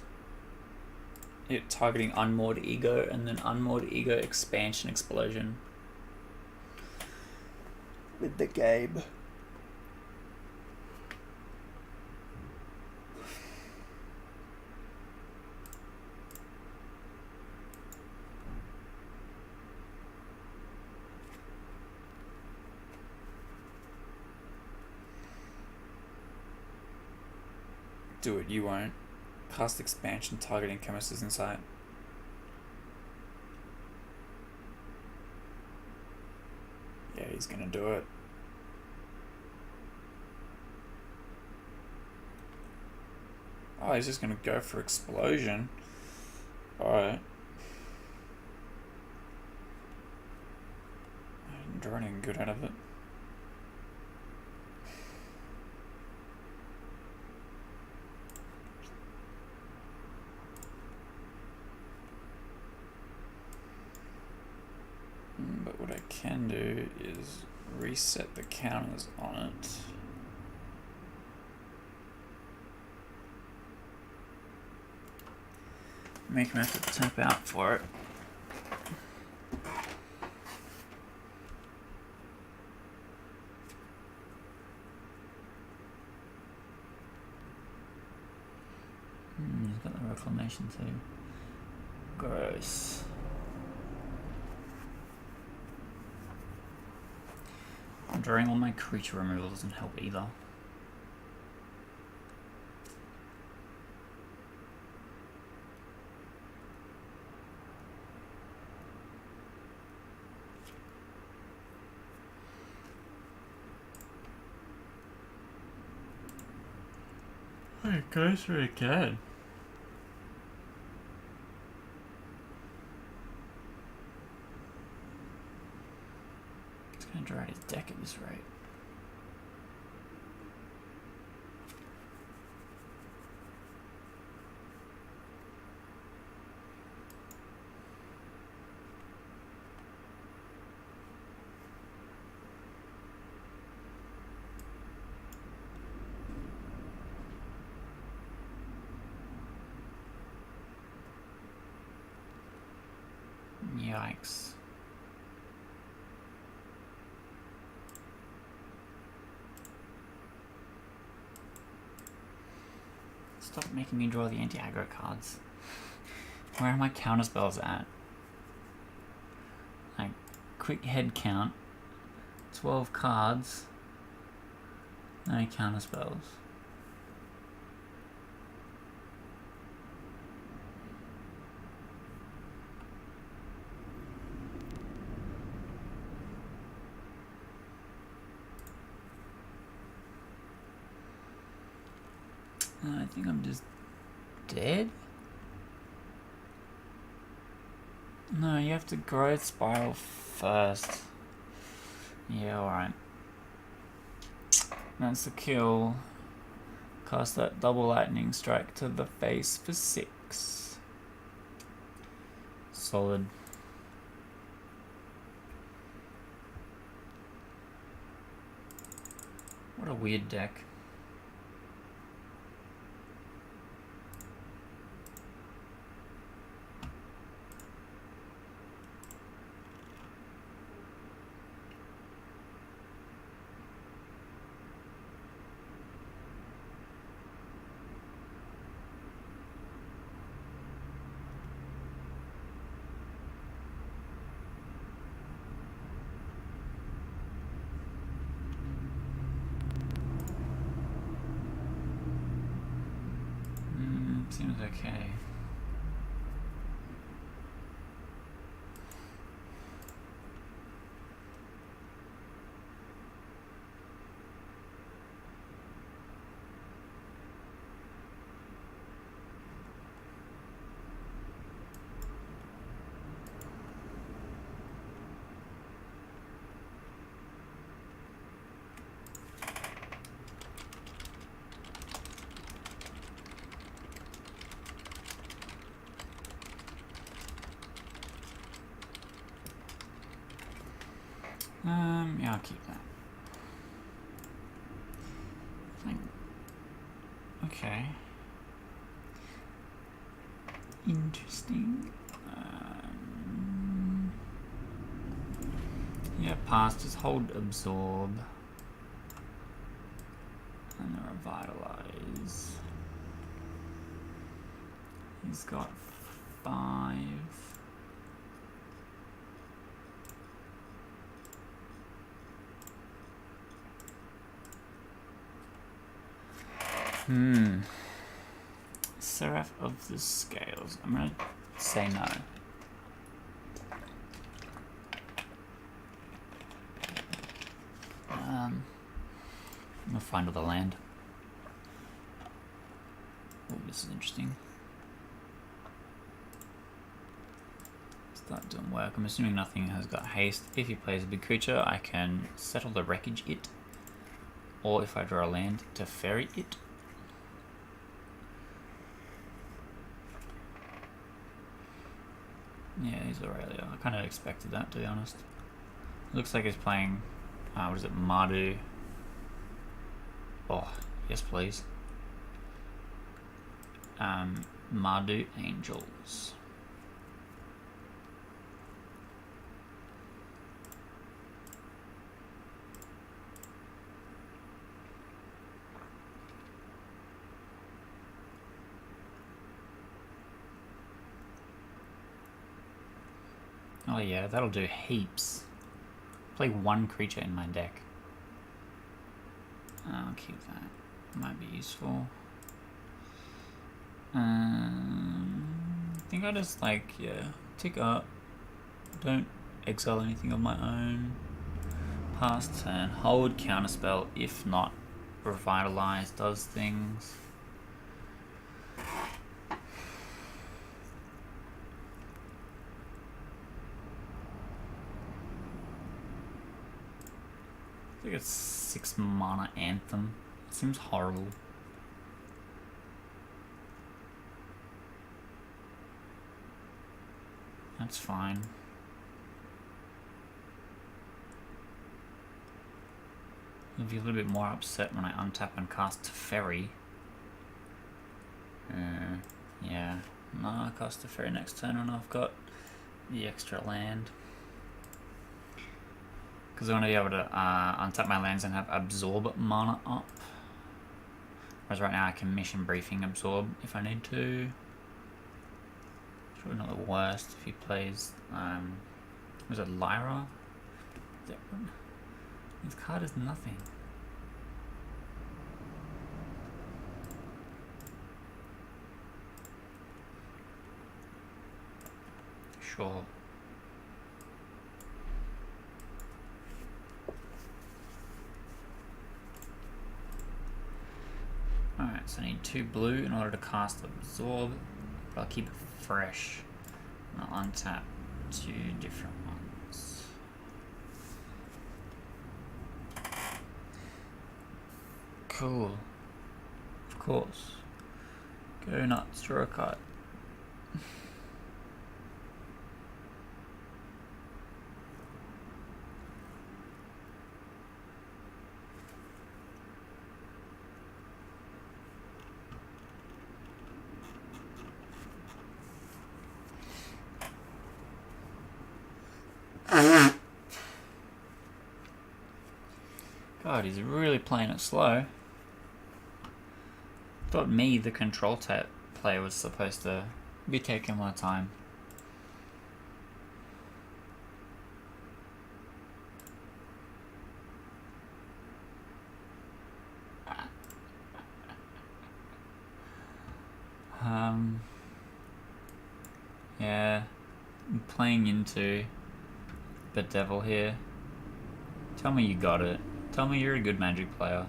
it targeting unmoored ego, and then unmoored ego expansion explosion with the Gabe. Do it, you won't. Cast expansion targeting Chemist's Insight. Yeah, he's gonna do it. Oh, he's just gonna go for explosion. Alright. I didn't draw anything good out of it. But what I can do is reset the counters on it. Make him have to tap out for it. He's got the reclamation too. Gross. Drawing all my creature removal doesn't help either. It goes for a cat. He's gonna draw out his deck at this rate. Yikes. Stop making me draw the anti-aggro cards. Where are my counter spells at? Like, quick head count. 12 cards. No counter spells. I think I'm just dead. No, you have to growth spiral first. Yeah, alright. That's the kill. Cast that double lightning strike to the face for 6. Solid. What a weird deck. Seems okay. Yeah, I'll keep that. Okay. Interesting. Yeah, pass. Just hold absorb. And revitalize. He's got 5. Seraph of the Scales. I'm gonna say no. I'm gonna find other land. Oh, this is interesting. Start doing work. I'm assuming nothing has got haste. If he plays a big creature, I can settle the wreckage it. Or if I draw a land, to ferry it. Yeah, he's Aurelia. I kind of expected that, to be honest. Looks like he's playing, what is it, Mardu. Oh, yes please. Mardu Angels. Oh yeah, that'll do heaps. Play 1 creature in my deck. I'll keep that. Might be useful. I think I just tick up. Don't exile anything of my own. Pass turn. Hold counterspell. If not, revitalize does things. I think it's 6 mana Anthem. Seems horrible. That's fine. I'll be a little bit more upset when I untap and cast Teferi. Yeah. No, I'll cast Teferi next turn when I've got the extra land. Because I want to be able to untap my lands and have absorb mana up. Whereas right now I can mission briefing absorb if I need to. It's probably not the worst if he plays, was it Lyra? His card is nothing. Sure. Alright, so I need 2 blue in order to cast absorb, but I'll keep it fresh. And I'll untap 2 different ones. Cool. Of course. Go nuts, draw a card. God, he's really playing it slow. Thought me, the control player, was supposed to be taking my time. Yeah, I'm playing into the devil here. Tell me you got it. Tell me you're a good Magic player.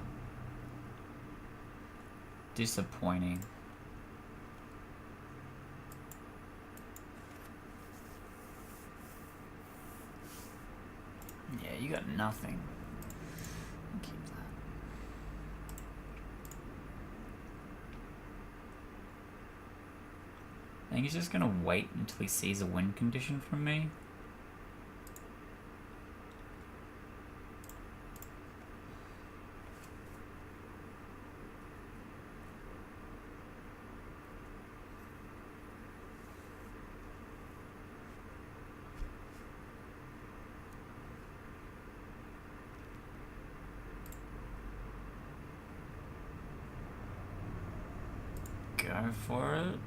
Disappointing. Yeah, you got nothing. I'll keep that. I think he's just gonna wait until he sees a win condition from me. go for it.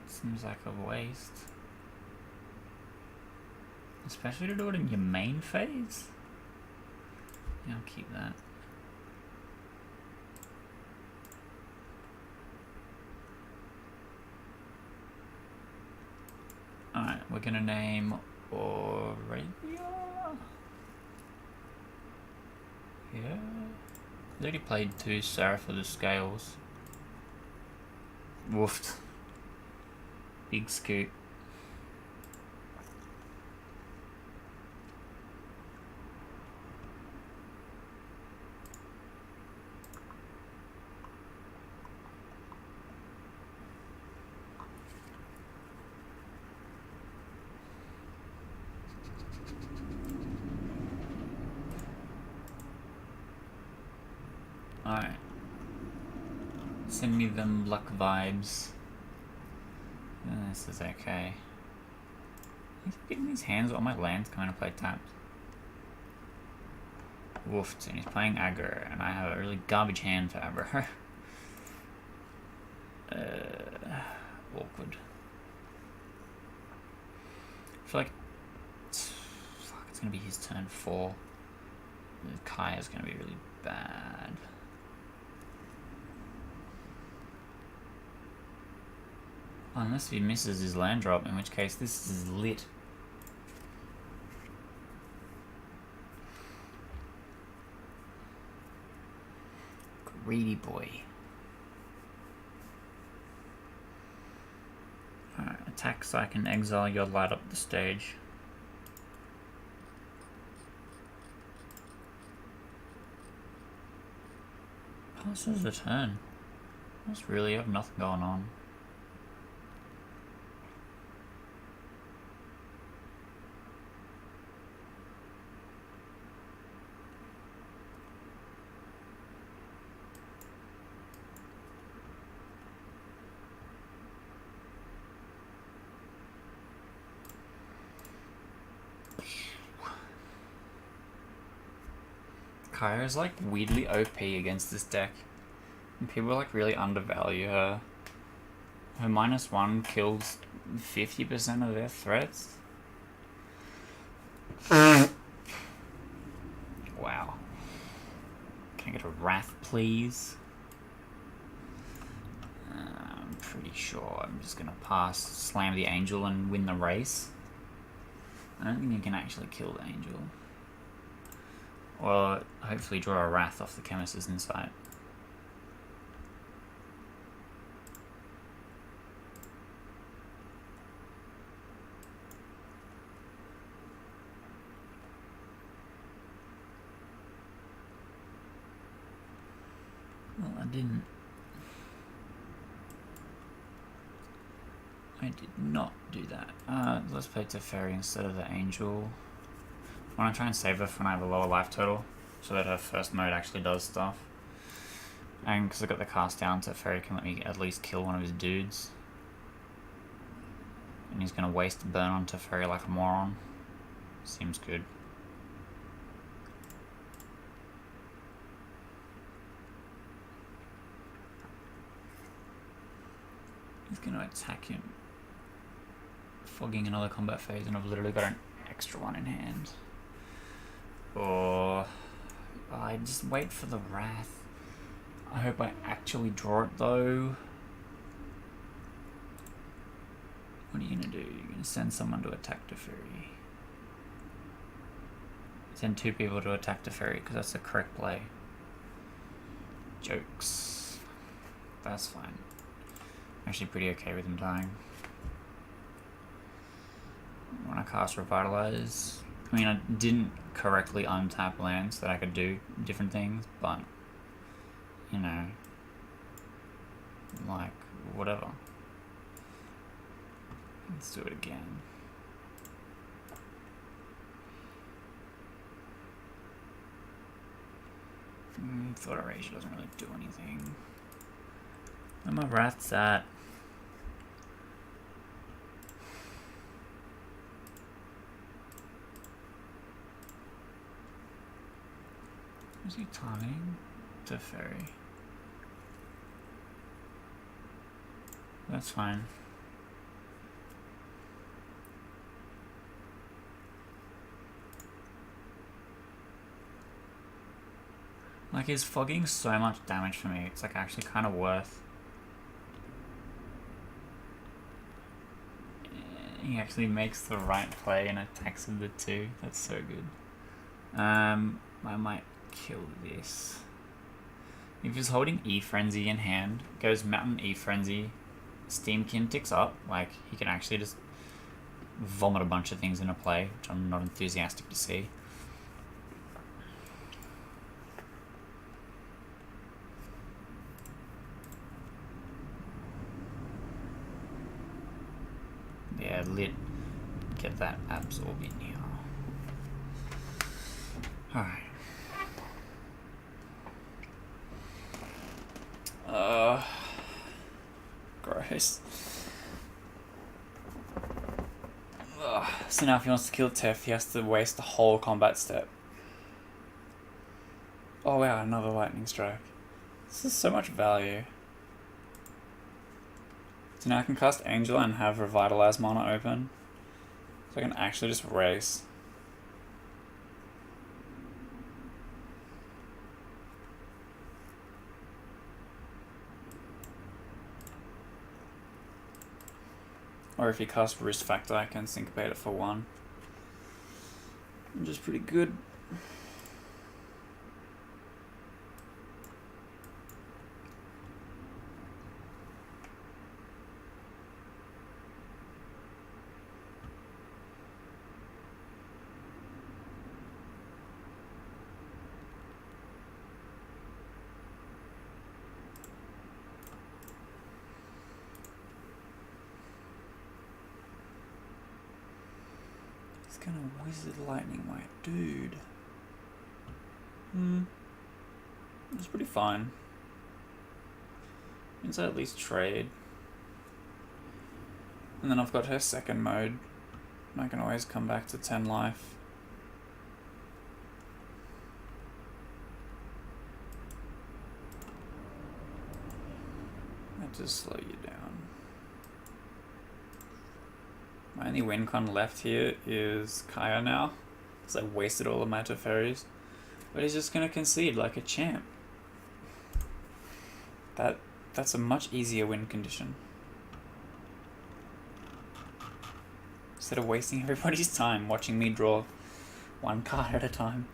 Seems like a waste. Especially to do it in your main phase. Yeah, I'll keep that. Alright, we're gonna name Aurelia. Yeah. I already played 2 Sarah for the scales. Woofed. Big scoop. Alright. Send me them luck vibes. This is okay. He's getting these hands, all my lands kind of play tapped. Woofed, and he's playing aggro, and I have a really garbage hand for aggro. Awkward. I feel like fuck, it's gonna be his turn 4. Kaya's gonna be really bad. Unless he misses his land drop, in which case this is lit. Greedy boy. Alright, attack so I can exile your light up the stage. Passes the turn. That's really have nothing going on. Kaya's like weirdly OP against this deck. And people like really undervalue her. Her -1 kills 50% of their threats. Wow. Can I get a Wrath, please? I'm pretty sure I'm just gonna pass, slam the Angel and win the race. I don't think you can actually kill the Angel. Or hopefully draw a Wrath off the Chemist's Insight. Well, I didn't. I did not do that. Let's play Teferi instead of the Angel. I want to try and save her for when I have a lower life total, so that her first mode actually does stuff. And because I got the cast down, Teferi can let me at least kill one of his dudes. And he's going to waste a burn on Teferi like a moron. Seems good. He's going to attack him, fogging another combat phase, and I've literally got an extra one in hand. Or I just wait for the Wrath. I hope I actually draw it though. What are you gonna do? You're gonna send someone to attack Teferi. Send 2 people to attack Teferi because that's the correct play. Jokes. That's fine. I'm actually pretty okay with him dying. When I cast Revitalize, I mean, I didn't correctly untap lands that I could do different things, but, you know, like, whatever. Let's do it again. Thought Erasure doesn't really do anything. Where my Wrath's at? Is he targeting Teferi? That's fine. Like, he's fogging so much damage for me, it's like actually kind of worth. He actually makes the right play and attacks with the 2. That's so good. I might kill this. If he's holding E-Frenzy in hand, goes Mountain E-Frenzy, Steamkin ticks up, like, he can actually just vomit a bunch of things into play, which I'm not enthusiastic to see. Yeah, lit. Get that absorb in here. Alright. Gross. So now if he wants to kill Tef, he has to waste the whole combat step. Oh wow, another lightning strike. This is so much value. So now I can cast Angel and have Revitalize mana open. So I can actually just race. Or if you cast Risk Factor, I can Syncopate it for 1. Which is pretty good. He's gonna Wizard Lightning my dude. It's pretty fine. Means I at least trade. And then I've got her second mode. I can always come back to 10 life. That just slow you down. My only win con left here is Kaya now, because I wasted all of my Teferis. But he's just gonna concede like a champ. That's a much easier win condition. Instead of wasting everybody's time watching me draw one card at a time.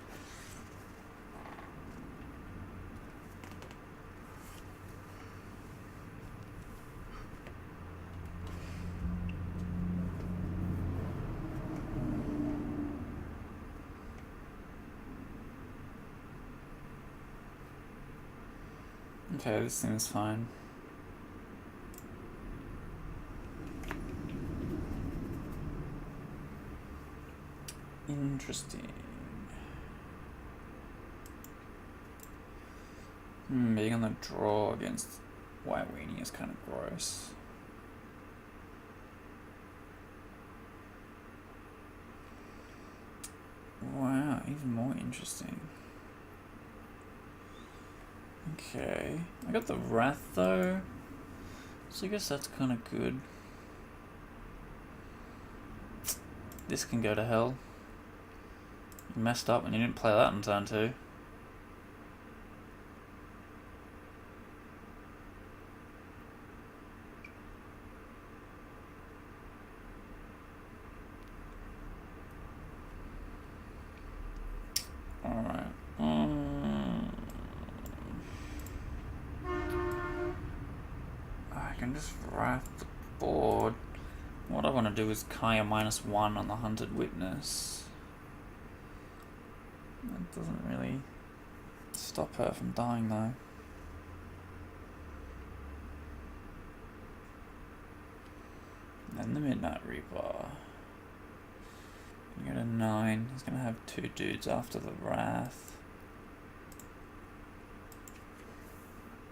Okay, this seems fine. Interesting. Being on the draw against White Weenie is kind of gross. Wow, even more interesting. Okay, I got the Wrath though, so I guess that's kind of good. This can go to hell. You messed up and you didn't play that in turn 2. Alright. I can just Wrath the board. What I want to do is Kaya -1 on the Hunted Witness. That doesn't really stop her from dying though. And the Midnight Reaper. You go to 9. He's gonna have 2 dudes after the Wrath.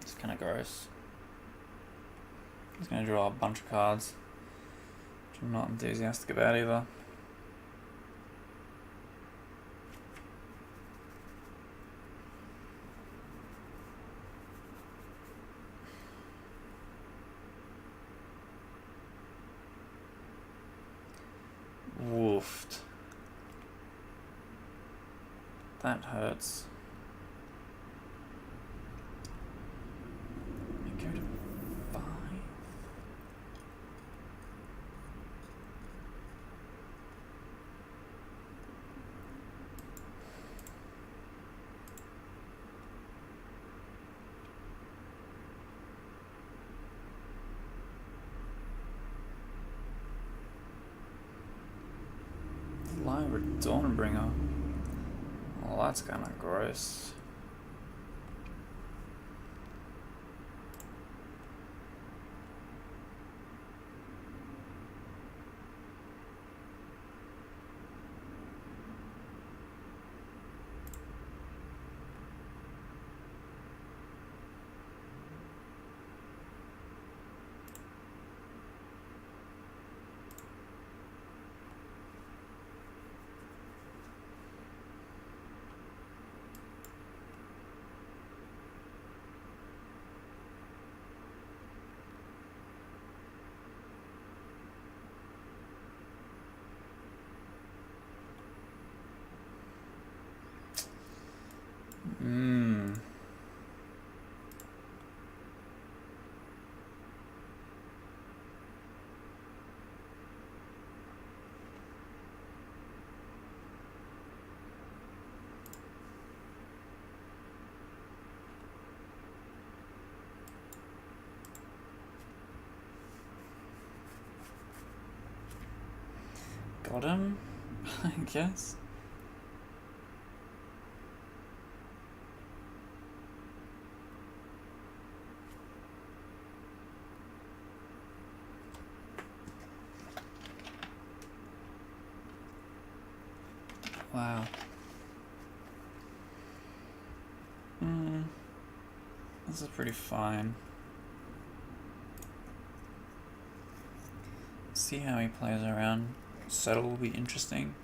It's kind of gross. He's gonna draw a bunch of cards, which I'm not enthusiastic about either. That hurts. Let me go to 5. Lyra Dawnbringer. Well, that's kind of gross. Got him, I guess. Wow. This is pretty fine. See how he plays around. Settle will be interesting.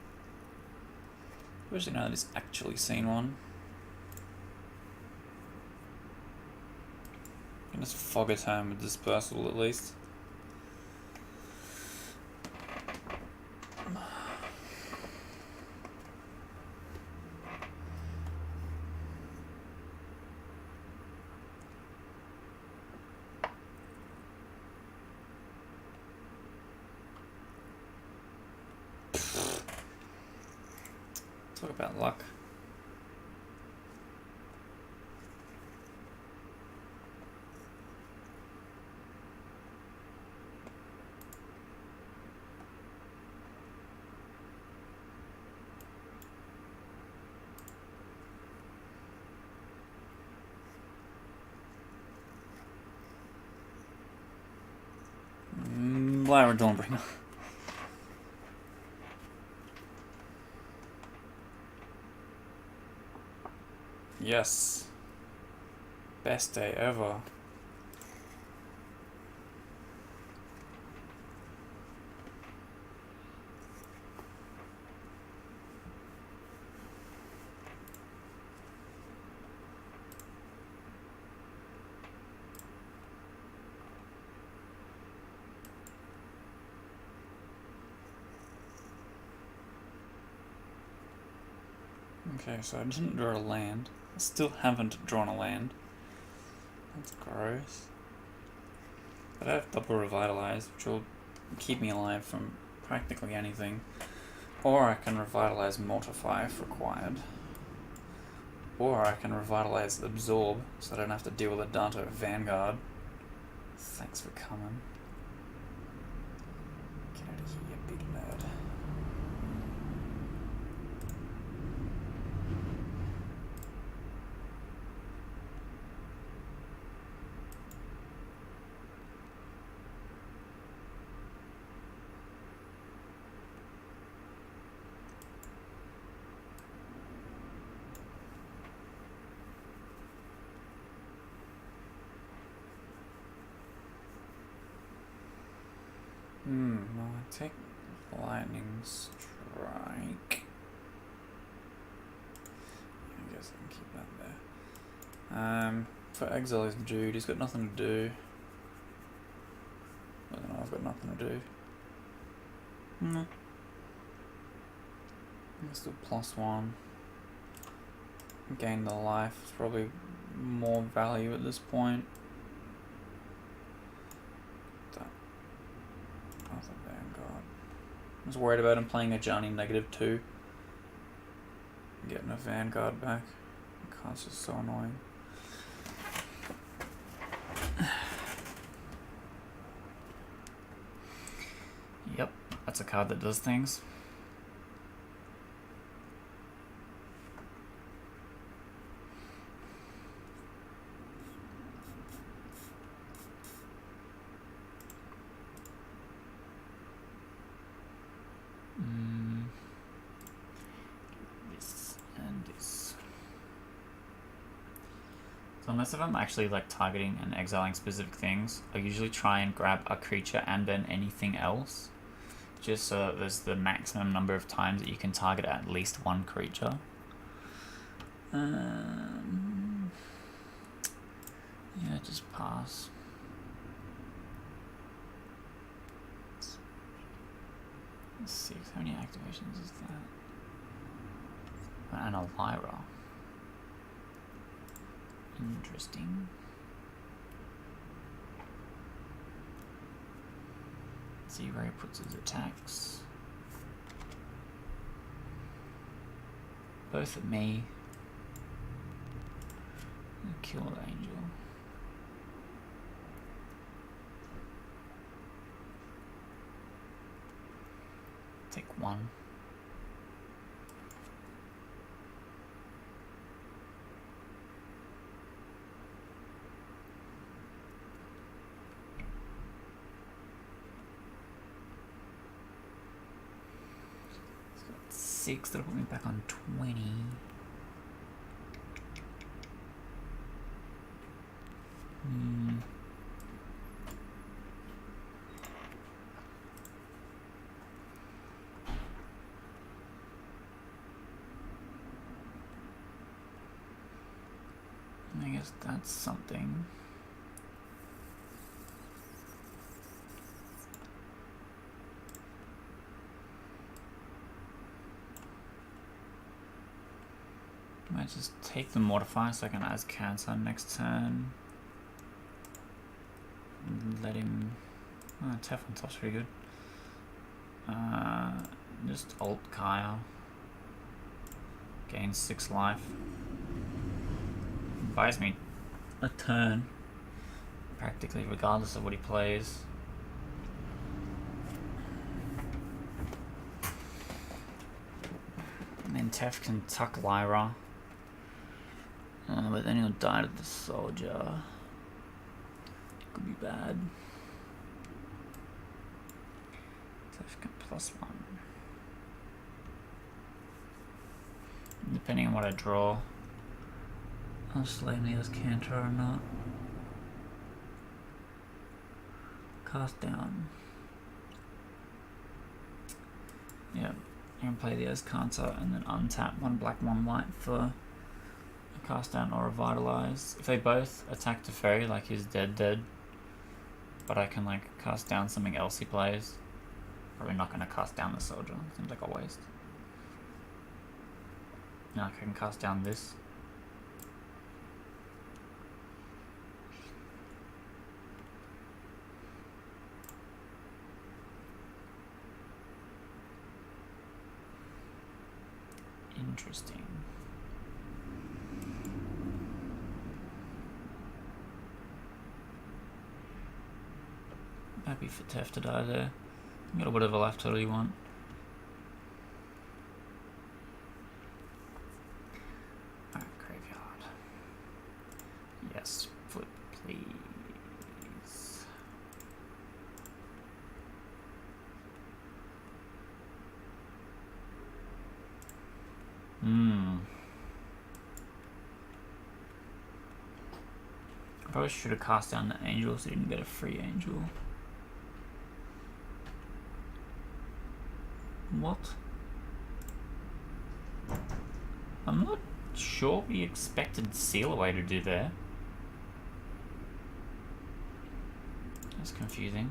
Especially now that he's actually seen one. Can just fog his hand with dispersal at least. Talk about luck. Lyra Dawnbringer. Yes. Best day ever. Okay, so I didn't draw a land. I still haven't drawn a land. That's gross. But I have double revitalize, which will keep me alive from practically anything. Or I can revitalize mortify if required. Or I can revitalize absorb, so I don't have to deal with a Dante Vanguard. Thanks for coming. Get out of here, you big nerd. Well, I take lightning strike. I guess I can keep that there. For exile is Jude, he's got nothing to do. I don't know, I've got nothing to do. No. Let's do +1. gain the life. It's probably more value at this point. That other Vanguard. I was worried about him playing a Johnny -2. Getting a Vanguard back. It's just so annoying. Yep, that's a card that does things. This and this. So unless if I'm actually like targeting and exiling specific things, I usually try and grab a creature and then anything else, just so that there's the maximum number of times that you can target at least one creature. Yeah, just pass. Let's see, how many activations is that? And a Lyra. Interesting. See where he puts his attacks. Both at me. Kill the angel. Take one. So that's 6, that'll put me back on 20. I guess that's something. Might just take the modifier so I can add cancer next turn. Let him. Oh, Tef on top's pretty good. Just alt Kaya. Gains 6 life. Buys me a turn, practically, regardless of what he plays. And then Tef can tuck Lyra. But then he'll die to the soldier. It could be bad. Tef can +1. Depending on what I draw, I'll slay me as Cantor or not. Cast down. Yeah, I can play the Azcanta and then untap 1 black, 1 white for a cast down or a vitalize. If they both attack Teferi, like he's dead, but I can like cast down something else he plays. Probably not gonna cast down the soldier. Seems like a waste. Now I can cast down this. Interesting. Happy for Tef to die there. You got whatever life total you want. Alright, graveyard. Yes, flip please. I probably should have cast down the angel so you didn't get a free angel. What? I'm not sure what we expected Seal Away to do there. That's confusing.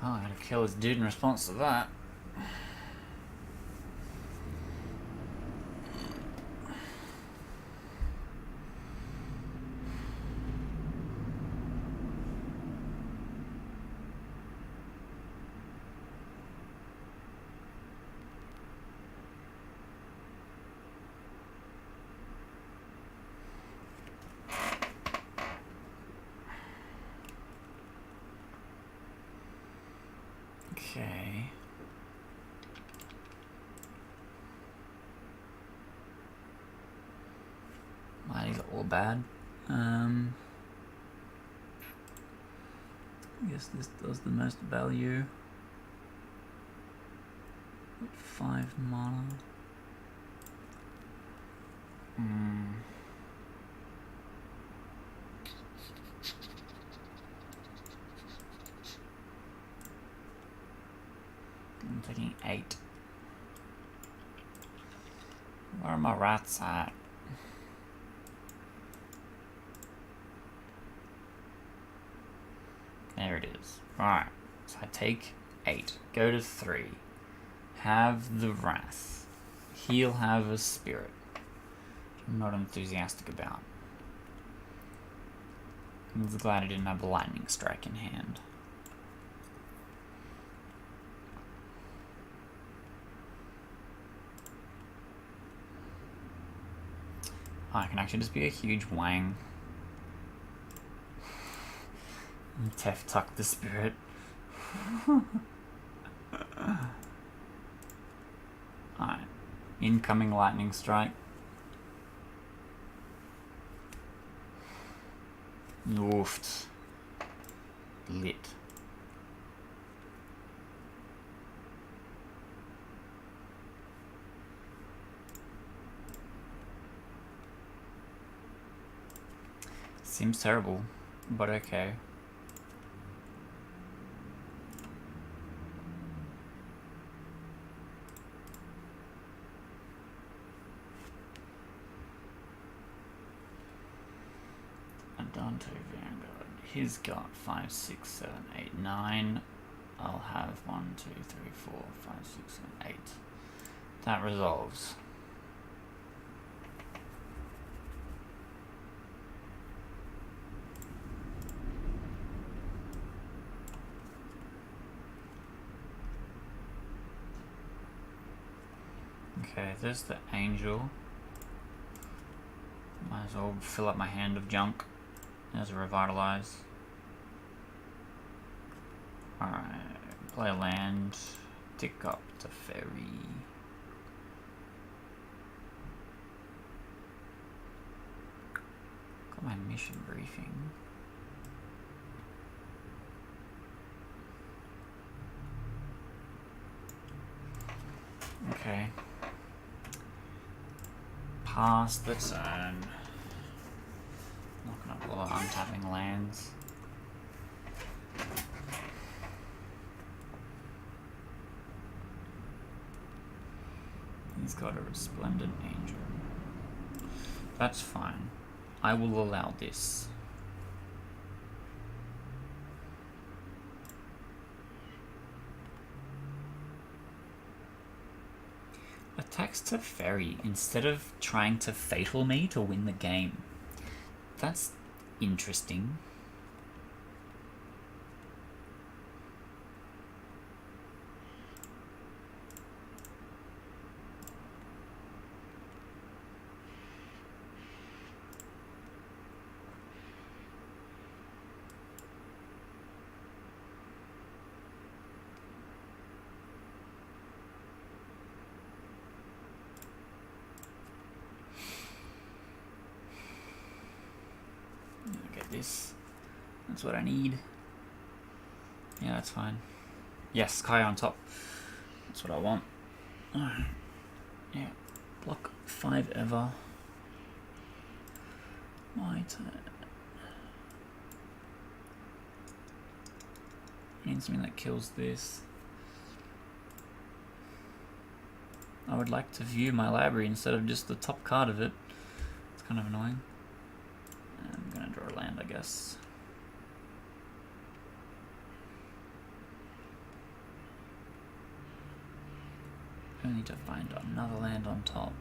Oh, I gotta kill this dude in response to that. Okay. Well, these are all bad. I guess this does the most value. 5 mana. I'm taking 8. Where are my rats at? There it is. Alright, so I take 8. Go to 3. Have the Wrath. He'll have a Spirit. I'm not enthusiastic about. I'm just glad I didn't have a Lightning Strike in hand. I can actually just be a huge wang. Tef tuck the Spirit. Alright. Incoming Lightning Strike. Woofed. Lit. Seems terrible, but okay. Dante Vanguard. He's got 5, 6, 7, 8, 9. I'll have 1, 2, 3, 4, 5, 6, 7, 8. That resolves. Okay, there's the angel. Might as well fill up my hand of junk. There's a revitalize. Alright, play a land. Tick up the ferry. Got my mission briefing. Okay. Pass the turn. Not gonna bother untapping lands. He's got a resplendent angel. That's fine. I will allow this. Attacks to ferry instead of trying to fatal me to win the game. That's interesting. This. That's what I need. Yeah, that's fine. Yes, Sky on top. That's what I want. Alright. Yeah. Block 5 ever. My turn. Need something that kills this. I would like to view my library instead of just the top card of it. It's kind of annoying. I'm gonna draw a land, I guess. I need to find another land on top.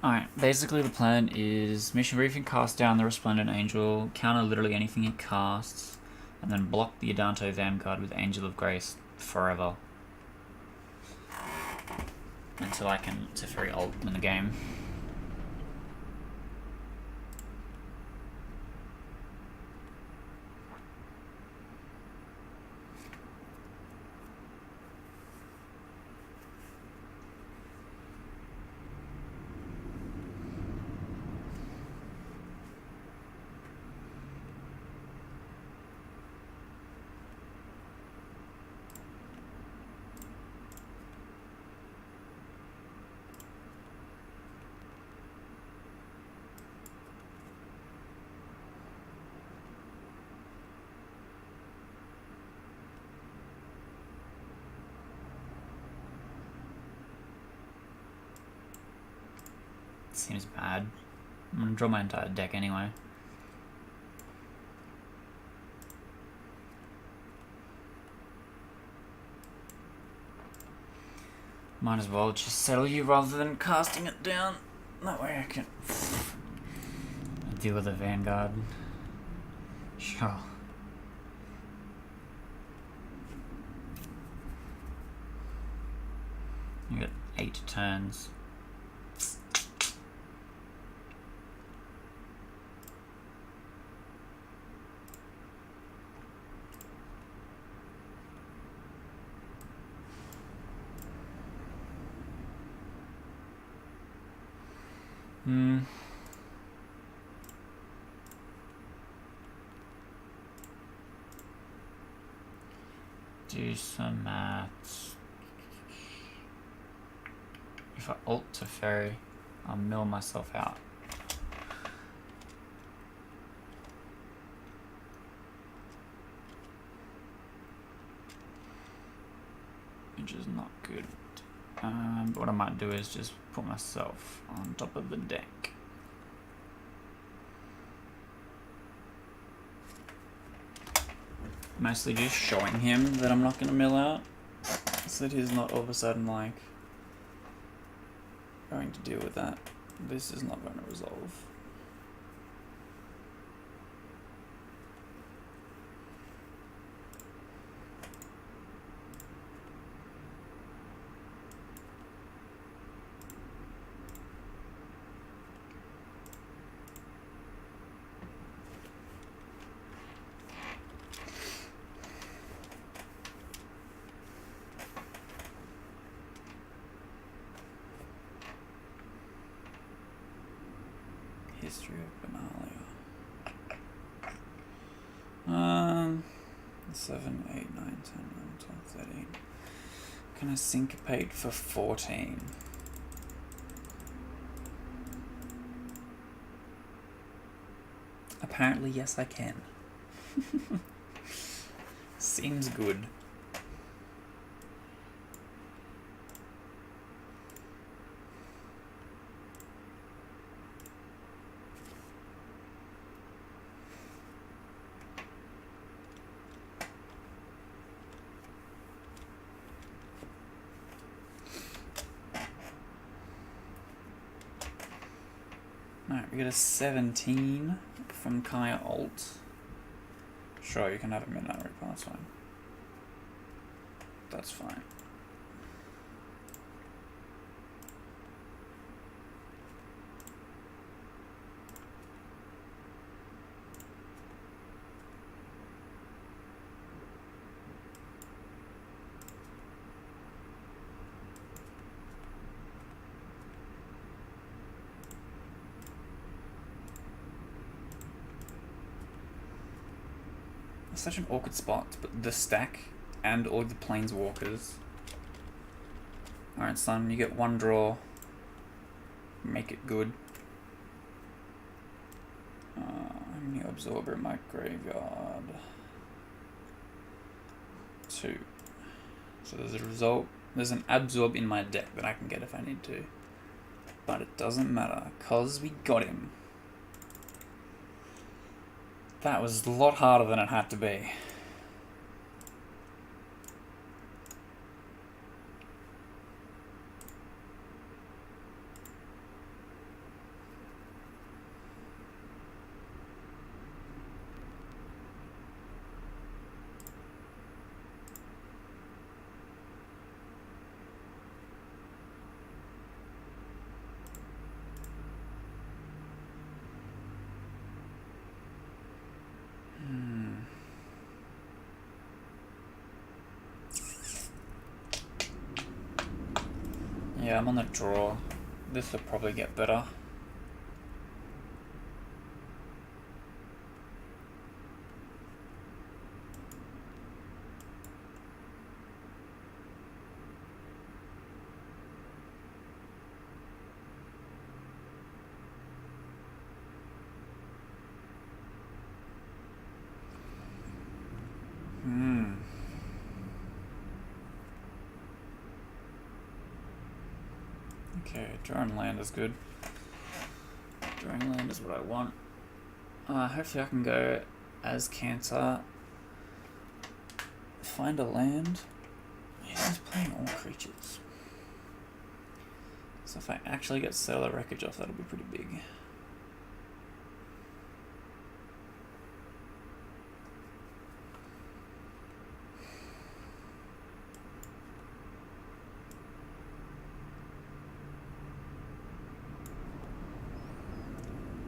Alright, basically the plan is mission briefing, cast down the Resplendent Angel, counter literally anything it casts, and then block the Adante Vanguard with Angel of Grace forever. Until I can Teferi ult in the game. Seems bad. I'm gonna draw my entire deck anyway. Might as well just settle you rather than casting it down. That way I can deal with the Vanguard. Sure. You got 8 turns. Do some maths. If I ult Teferi, I'll mill myself out. Which is not good. But what I might do is just put myself on top of the deck. Mostly just showing him that I'm not going to mill out, so that he's not all of a sudden like going to deal with that. This is not going to resolve. History of Benalia. 7, 8, 9, 10, 11, 12, 13. Can I syncopate for 14? Apparently, yes, I can. Seems good. Alright, we get a 17 from Kaya ult. Sure, you can have a Midnight Reaper, that's fine. That's fine. It's such an awkward spot, but the stack and all the planeswalkers. Alright, son, you get 1 draw. Make it good. absorber in my graveyard. 2. So there's a result. There's an absorb in my deck that I can get if I need to. But it doesn't matter, because we got him. That was a lot harder than it had to be. Yeah, I'm on the draw. This will probably get better. Okay, drawing land is good. Drawing land is what I want. Hopefully I can go as Cancer. Find a land. He's playing all creatures. So if I actually get Settler Wreckage off, that'll be pretty big.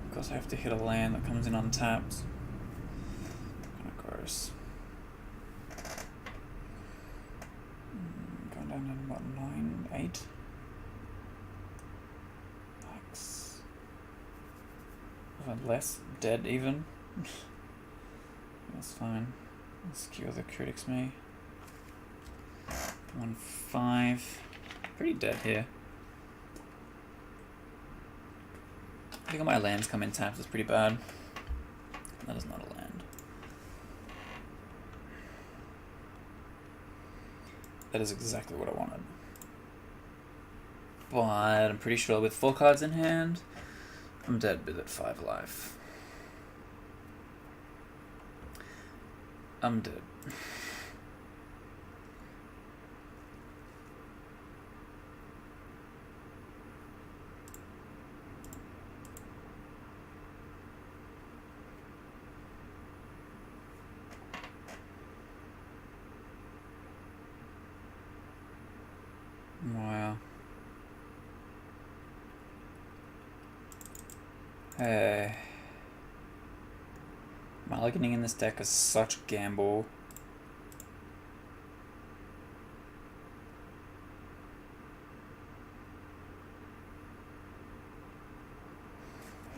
Of course I have to hit a land that comes in untapped. Kinda gross. Going down to what, 9, 8? Yikes. Less dead even. That's fine. Let's skewer the critics me. 1, 5. Pretty dead here. I think all my lands come in taps. It's pretty bad. That is not a land. That is exactly what I wanted. But I'm pretty sure with 4 cards in hand, I'm dead with at 5 life. I'm dead. Wow. Hey. Mulliganing in this deck is such a gamble.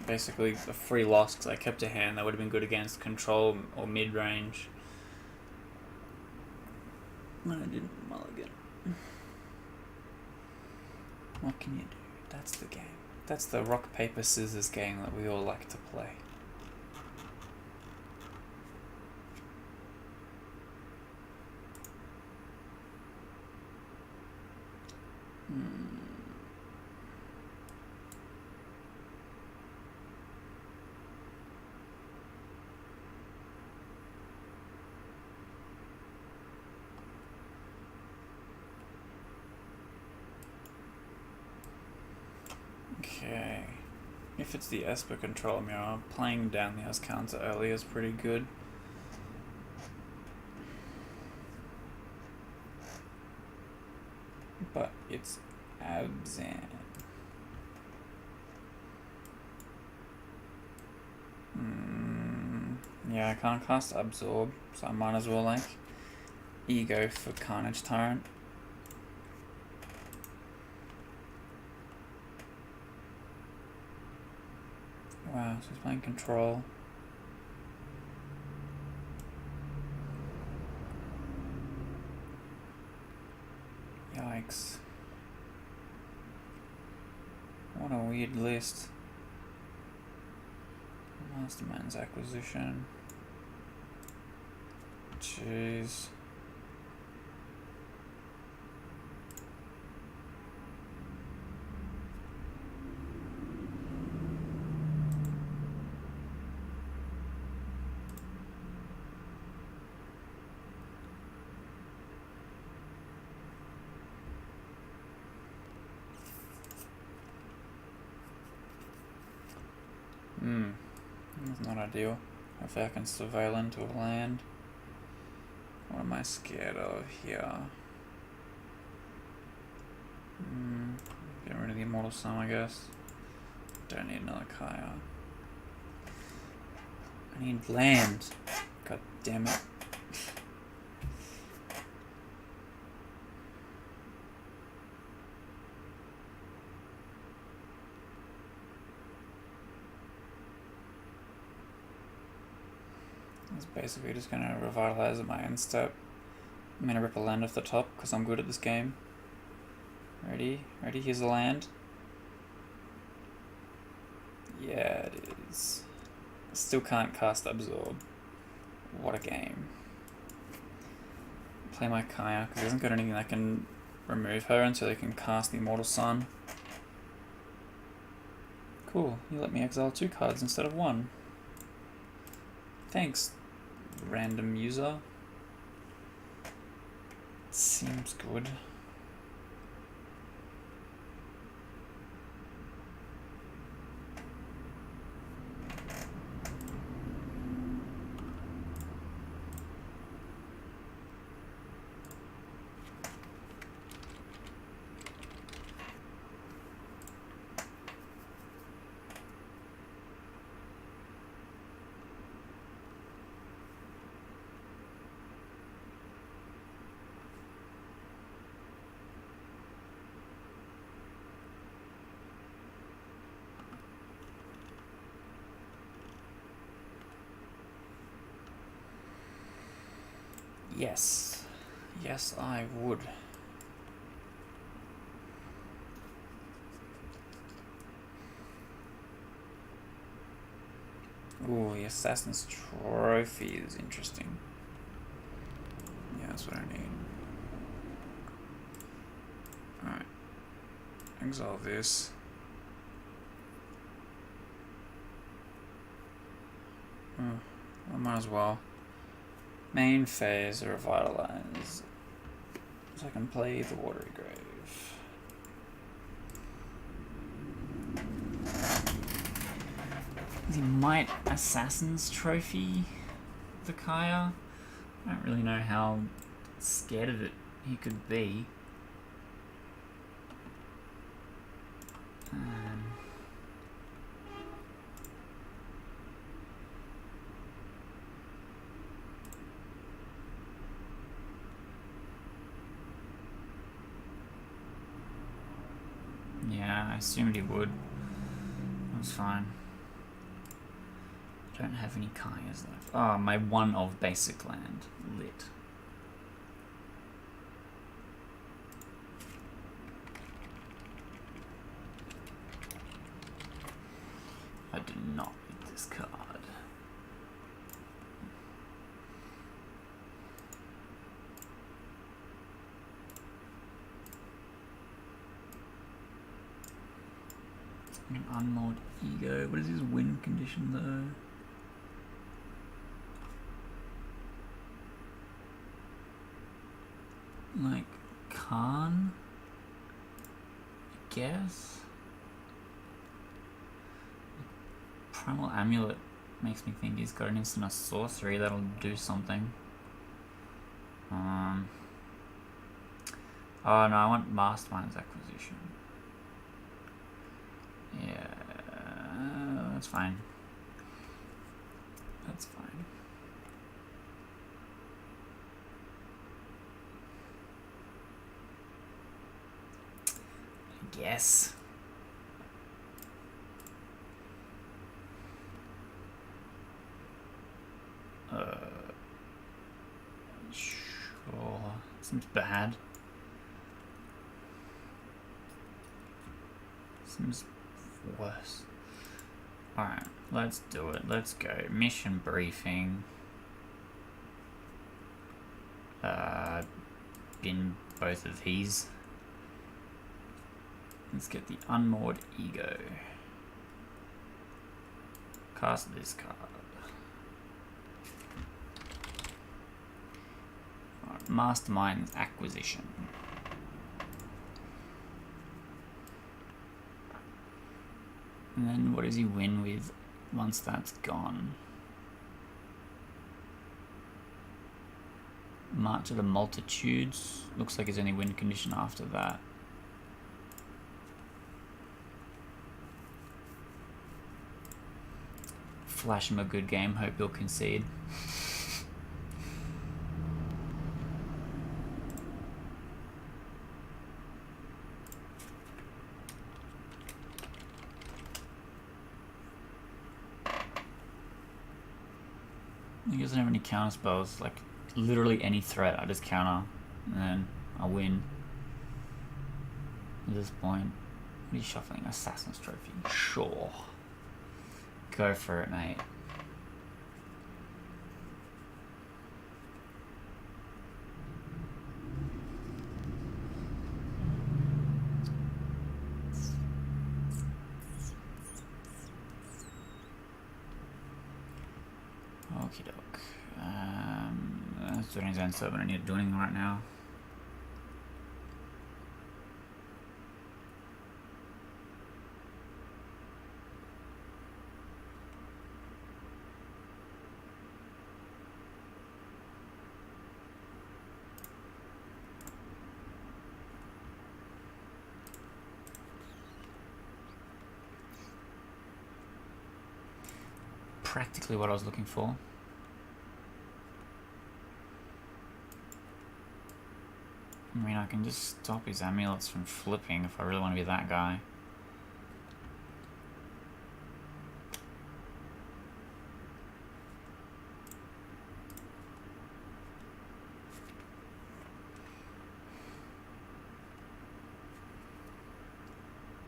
Basically a free loss because I kept a hand that would have been good against control or mid-range. But I didn't mulligan. What can you do? That's the game. That's the rock, paper, scissors game that we all like to play. Okay. If it's the Esper control mirror, playing down the house counter early is pretty good. But it's Abzan. Yeah, I can't cast Absorb, so I might as well like Ego for Carnage Tyrant. Wow, so he's playing control. Yikes. What a weird list. Mastermind's acquisition. Jeez. That's not ideal. If I can surveil into a land. What am I scared of here? Get rid of the Immortal Sun, I guess. Don't need another Kaya. I need land. God damn it. It's basically just gonna revitalize at my end step. I'm gonna rip a land off the top because I'm good at this game. Ready? Ready? Here's a land. Yeah, it is. Still can't cast Absorb. What a game. Play my Kaya because he hasn't got anything that can remove her until he can cast the Immortal Sun. Cool. You let me exile 2 cards instead of 1. Thanks, random user. Seems good. Yes. Yes, I would. Ooh, the Assassin's Trophy is interesting. Yeah, that's what I need. Alright. Exile this. I might as well. Main phase, revitalize. So I can play the Watery Grave. He might Assassin's Trophy the Kaya. I don't really know how scared of it he could be. Yeah, I assumed he would. That's fine. I don't have any Kayas left. Oh, my 1 of basic land. Lit. I did not get this card. An unmold ego. What is his win condition though? Like Khan, I guess. Primal Amulet makes me think he's got an instant of sorcery that'll do something. Oh no, I want Mastermind's acquisition. Yeah, that's fine. That's fine. I guess. Sure. Seems bad. Seems worse. Alright, Let's do it. Let's go. Mission briefing. Bin both of these. Let's get the unmoored ego. Cast this card. Alright, Mastermind's acquisition. And then what does he win with once that's gone? March of the Multitudes. Looks like his only win condition after that. Flash him a good game, hope he'll concede. He doesn't have any counter spells, like literally any threat, I just counter and then I win. At this point, what are you shuffling? Assassin's Trophy. Sure. Go for it, mate. Okie doke. That's doing his own stuff, but I need to do anything right now. Practically what I was looking for. I mean, I can just stop his amulets from flipping if I really want to be that guy.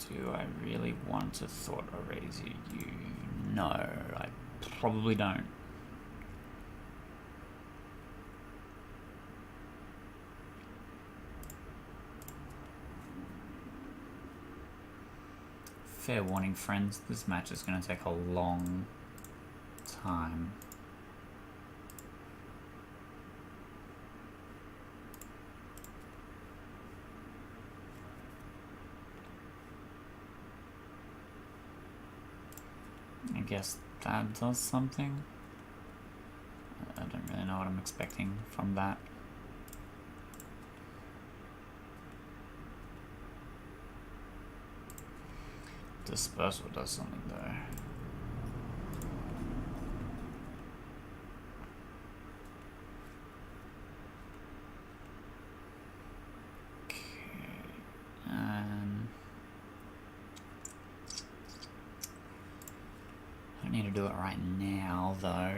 Do I really want to thought erase you? No, I probably don't. Fair warning, friends, this match is going to take a long time. I guess that does something. I don't really know what I'm expecting from that. Dispersal does something though. I don't need to do it right now though.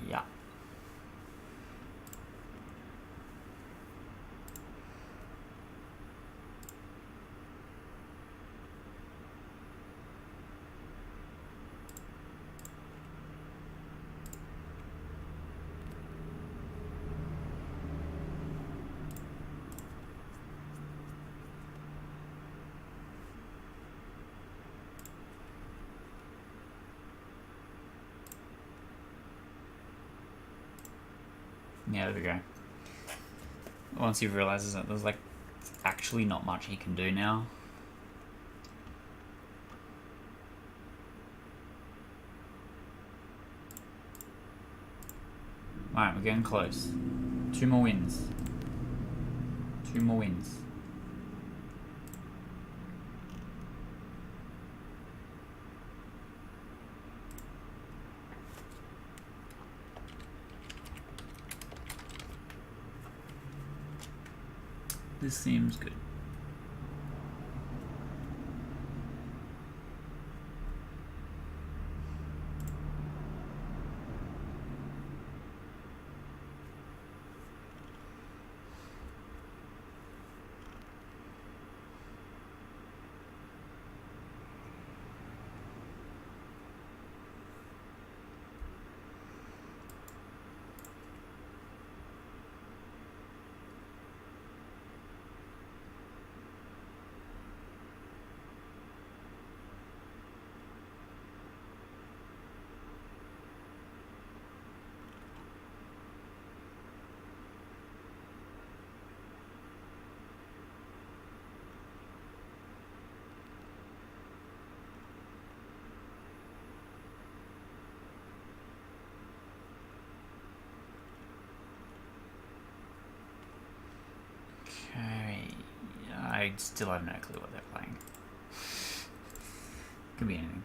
Yeah. Yeah, there we go. Once he realizes that there's like actually not much he can do now. Alright, we're getting close. 2 more wins. 2 more wins. This seems good. I still have no clue what they're playing. Could be anything.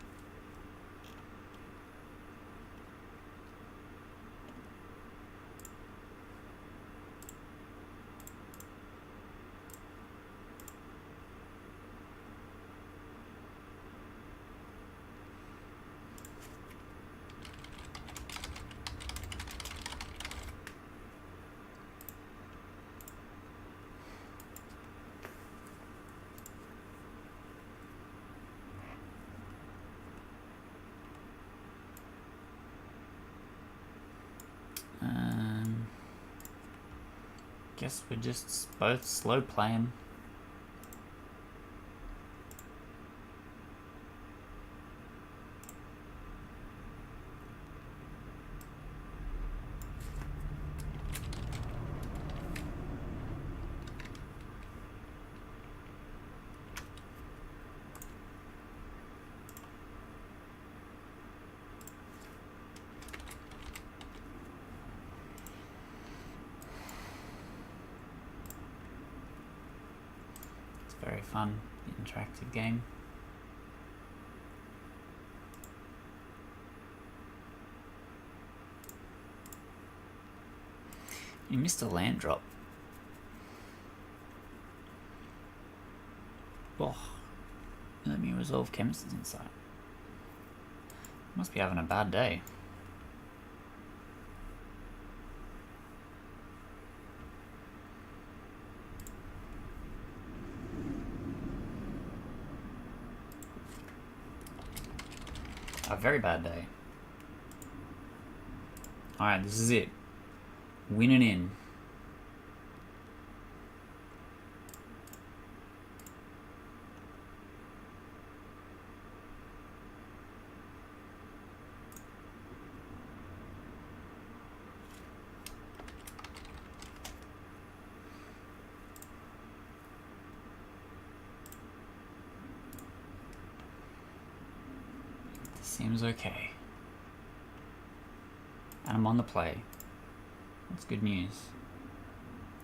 Guess we're just both slow playing. Very fun, interactive game. You missed a land drop. Oh, let me resolve Chemist's insight. Must be having a bad day. A very bad day. Alright, this is it. Winning in. Seems okay. And I'm on the play. That's good news.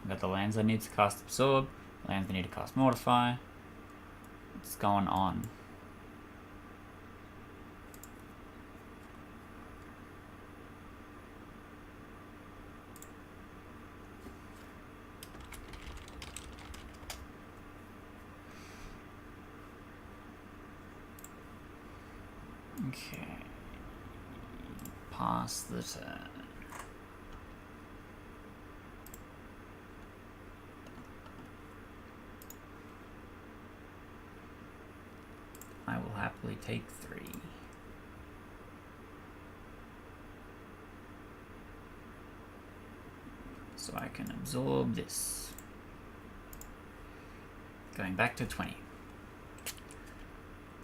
I've got the lands I need to cast Absorb, lands I need to cast Mortify. What's going on? Okay. Pass the turn. I will happily take 3. So I can absorb this. Going back to 20.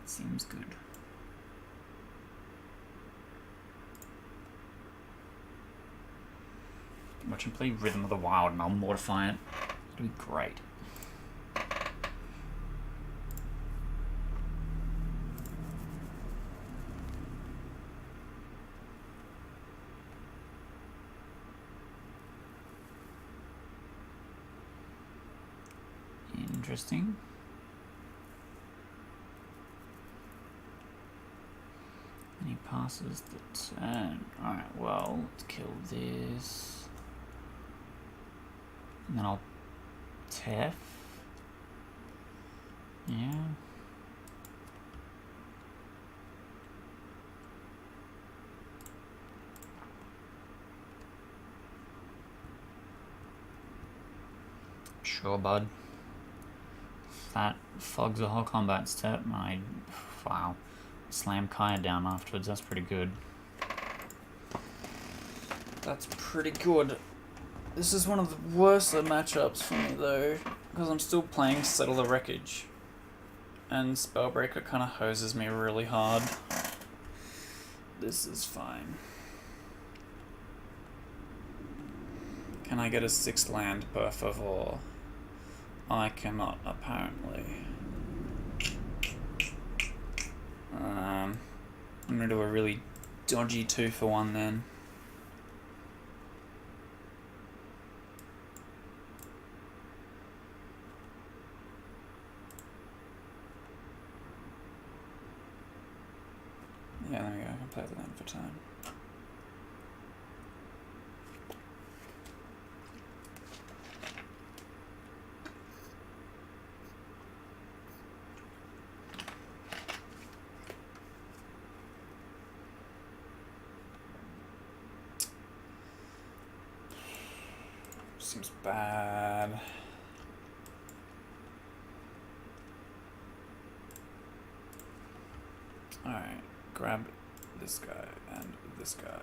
Seems good. Watch him play Rhythm of the Wild and I'll mortify it. It'll be great. Interesting. And he passes the turn. Alright, well, let's kill this. And then I'll Tef. Yeah. Sure, bud. That fogs the whole combat step. Wow. Slam Kaya down afterwards. That's pretty good. That's pretty good. This is one of the worst matchups for me though, because I'm still playing Settle the Wreckage. And Spellbreaker kind of hoses me really hard. This is fine. Can I get a 6th land per favor? I cannot, apparently. I'm gonna do a really dodgy 2-for-1 then. Yeah, there we go. I can play the land for time. Seems bad. Alright, grab this guy and this guy.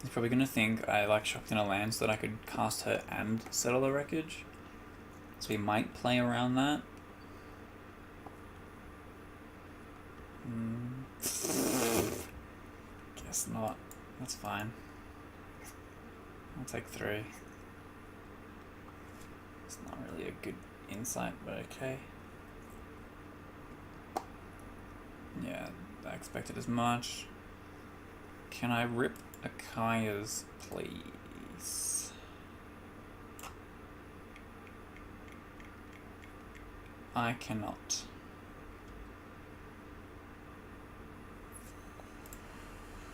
He's probably gonna think I like shocked in a land so that I could cast her and settle the wreckage. So we might play around that. Guess not. That's fine. I'll take 3. It's not really a good insight, but okay. Yeah, I expected as much. Can I rip Akaya's, please? I cannot.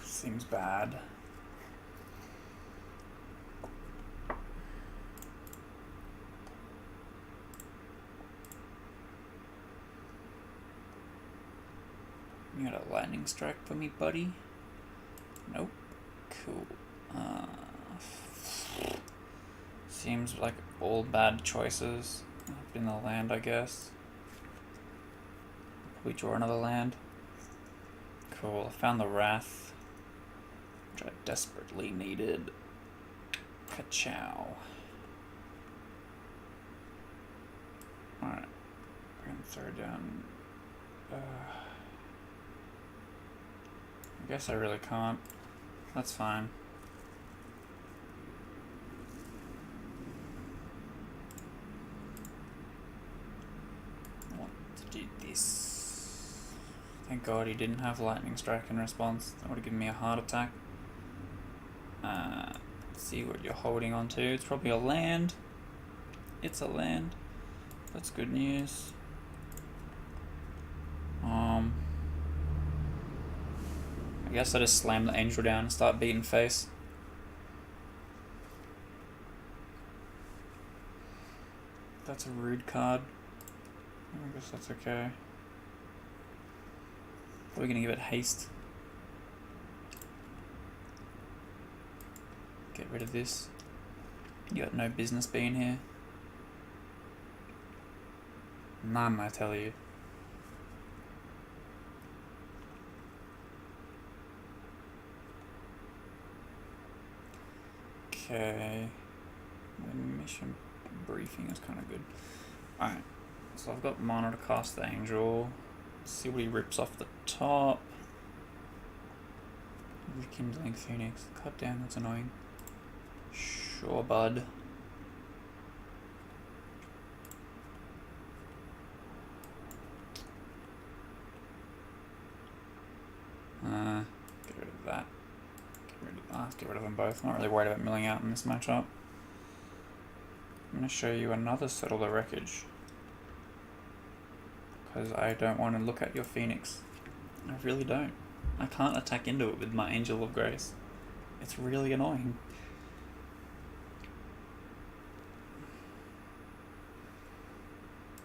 Seems bad. You got a lightning strike for me, buddy? Nope. Cool. Seems like all bad choices up in the land, I guess. We draw another land. Cool. I found the Wrath, which I desperately needed. Ka-chow. Alright. I'm gonna throw down. I guess I really can't. That's fine. I want to do this. Thank God he didn't have lightning strike in response. That would have given me a heart attack. Let's see what you're holding on to. It's probably a land. It's a land. That's good news. I guess I just slam the angel down and start beating face. That's a rude card. I guess that's okay. Probably gonna give it haste. Get rid of this. You got no business being here. None, I tell you. Okay, the mission briefing is kind of good. Alright, so I've got mana to cast the angel. Let's see what he rips off the top. The Kindling Phoenix. God damn, that's annoying. Sure, bud. Get rid of that. Get rid of them both. Not really worried about milling out in this matchup. I'm going to show you another Settle the Wreckage. Because I don't want to look at your Phoenix. I really don't. I can't attack into it with my Angel of Grace. It's really annoying.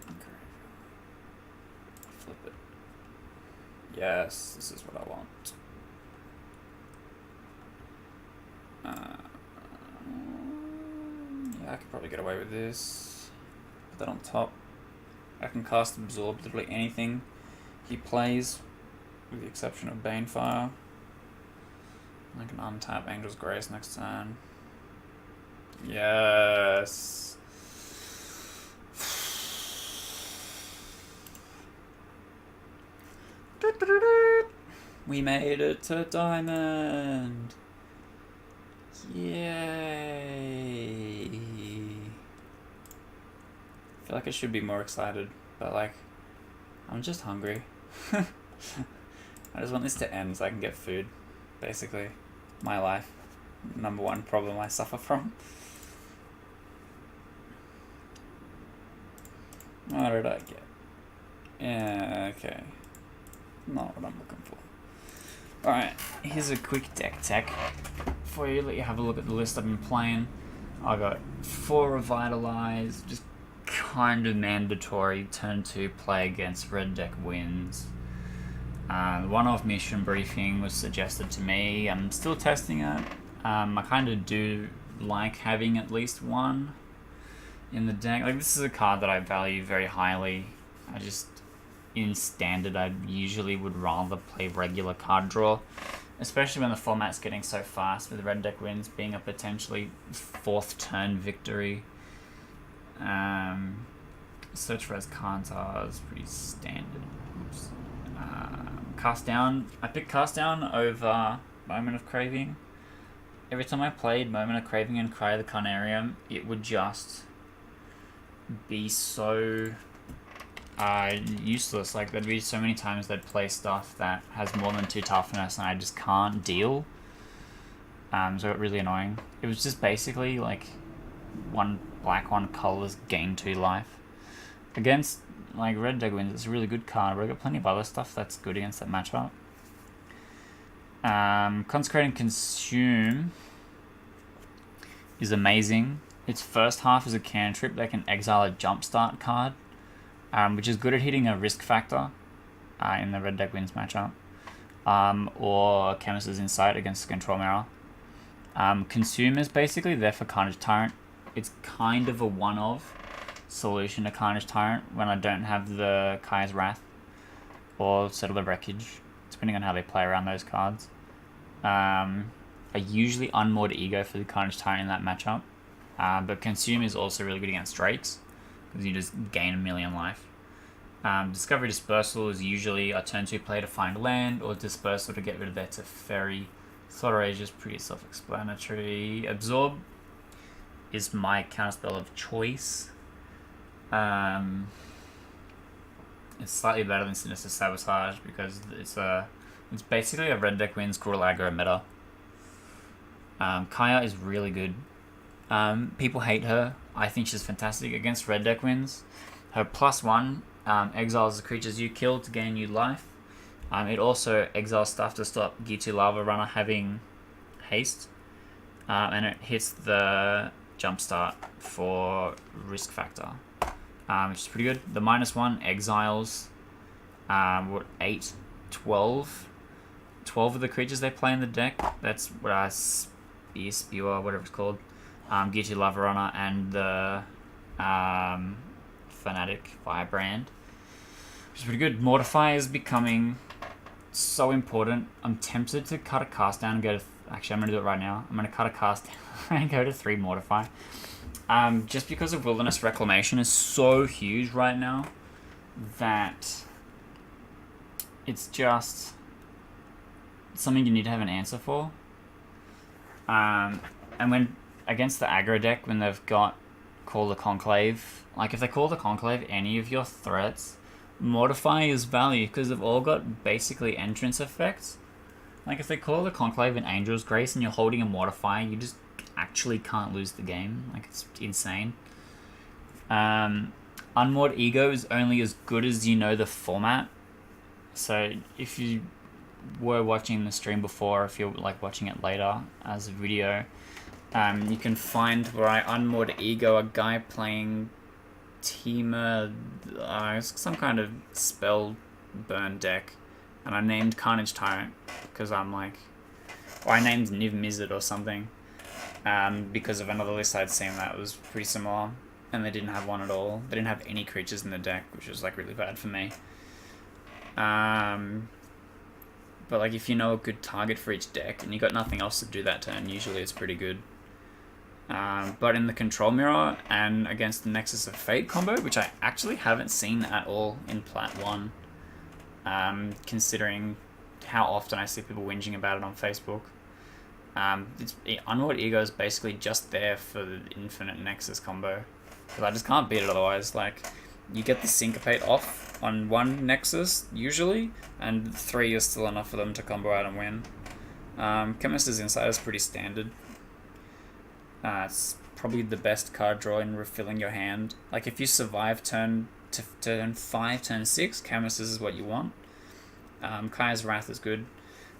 Okay. Flip it. Yes, this is what I want. Yeah, I could probably get away with this. Put that on top. I can cast Absorb literally anything he plays, with the exception of Banefire. I can untap Angel's Grace next turn. Yes. We made it to Diamond. Yay. I feel like I should be more excited, but like, I'm just hungry. I just want this to end so I can get food, basically. My life. Number one problem I suffer from. What did I get? Yeah, okay. Not what I'm looking for. Alright, here's a quick deck tech for you. Let you have a look at the list I've been playing. I got 4 Revitalize, just kind of mandatory. Turn 2 play against red deck wins. One-off mission briefing was suggested to me. I'm still testing it. I kind of do like having at least one in the deck. Like, this is a card that I value very highly. I just, in standard, I usually would rather play regular card draw, especially when the format's getting so fast, with red deck wins being a potentially 4th turn victory. Search for as cards are is pretty standard. Oops. Cast Down. I picked Cast Down over Moment of Craving. Every time I played Moment of Craving and Cry of the Carnarium, it would just be so useless. Like, there'd be so many times they'd play stuff that has more than 2 toughness and I just can't deal. So it got really annoying. It was just basically like 1 black, 1 colorless, gain 2 life. Against like red deck wins, it's a really good card, but I've got plenty of other stuff that's good against that matchup. Consecrate and Consume is amazing. Its first half is a cantrip that can exile a jumpstart card, which is good at hitting a risk factor in the red deck wins matchup, or Chemist's Insight against Control Mirror. Consume is basically there for Carnage Tyrant. It's kind of a one-of solution to Carnage Tyrant when I don't have the Kaya's Wrath or Settle the Wreckage, depending on how they play around those cards. I usually unmoored Ego for the Carnage Tyrant in that matchup, but Consume is also really good against Drakes, because you just gain a million life. Discovery Dispersal is usually a turn 2 play to find land, or Dispersal to get rid of their Teferi. Slaughter Rage is pretty self-explanatory. Absorb is my counterspell of choice. It's slightly better than Sinister Sabotage because it's basically a red deck wins Cruel Aggro meta. Kaya is really good. People hate her. I think she's fantastic against red deck wins. Her +1 exiles the creatures you kill to gain new life. It also exiles stuff to stop Gitu Lava Runner having haste. And it hits the jumpstart for risk factor, which is pretty good. The -1 exiles 8, 12 of the creatures they play in the deck. That's what Spewer, whatever it's called. Gitu Lava Runner and the Fanatic Firebrand, which is pretty good. Mortify is becoming so important. I'm tempted to cut a cast down and go to... Actually, I'm going to do it right now. I'm going to cut a cast down and go to 3 Mortify. Just because of Wilderness Reclamation is so huge right now that it's just something you need to have an answer for. And when against the aggro deck, when they've got Call the Conclave, like if they Call the Conclave any of your threats, Mortify is value because they've all got basically entrance effects. Like if they Call the Conclave and Angel's Grace and you're holding a Mortify, you just actually can't lose the game. Like, it's insane. Unmoored Ego is only as good as you know the format. So if you were watching the stream before, if you're like watching it later as a video, you can find where I unmoored Ego a guy playing Teamer, some kind of spell burn deck, and I named Carnage Tyrant because I'm like, or I named Niv Mizzet or something, because of another list I'd seen that was pretty similar, and they didn't have one at all. They didn't have any creatures in the deck, which was like really bad for me. But like if you know a good target for each deck and you got nothing else to do that turn, usually it's pretty good. But in the Control Mirror and against the Nexus of Fate combo, which I actually haven't seen at all in Plat 1, considering how often I see people whinging about it on Facebook. Unmoored Ego is basically just there for the Infinite Nexus combo, because I just can't beat it otherwise. Like, you get the Syncopate off on 1 Nexus, usually, and 3 is still enough for them to combo out and win. Chemist's Insight is pretty standard. It's probably the best card draw in refilling your hand. Like, if you survive turn to turn 5, turn 6, Chemist is what you want. Kaya's Wrath is good.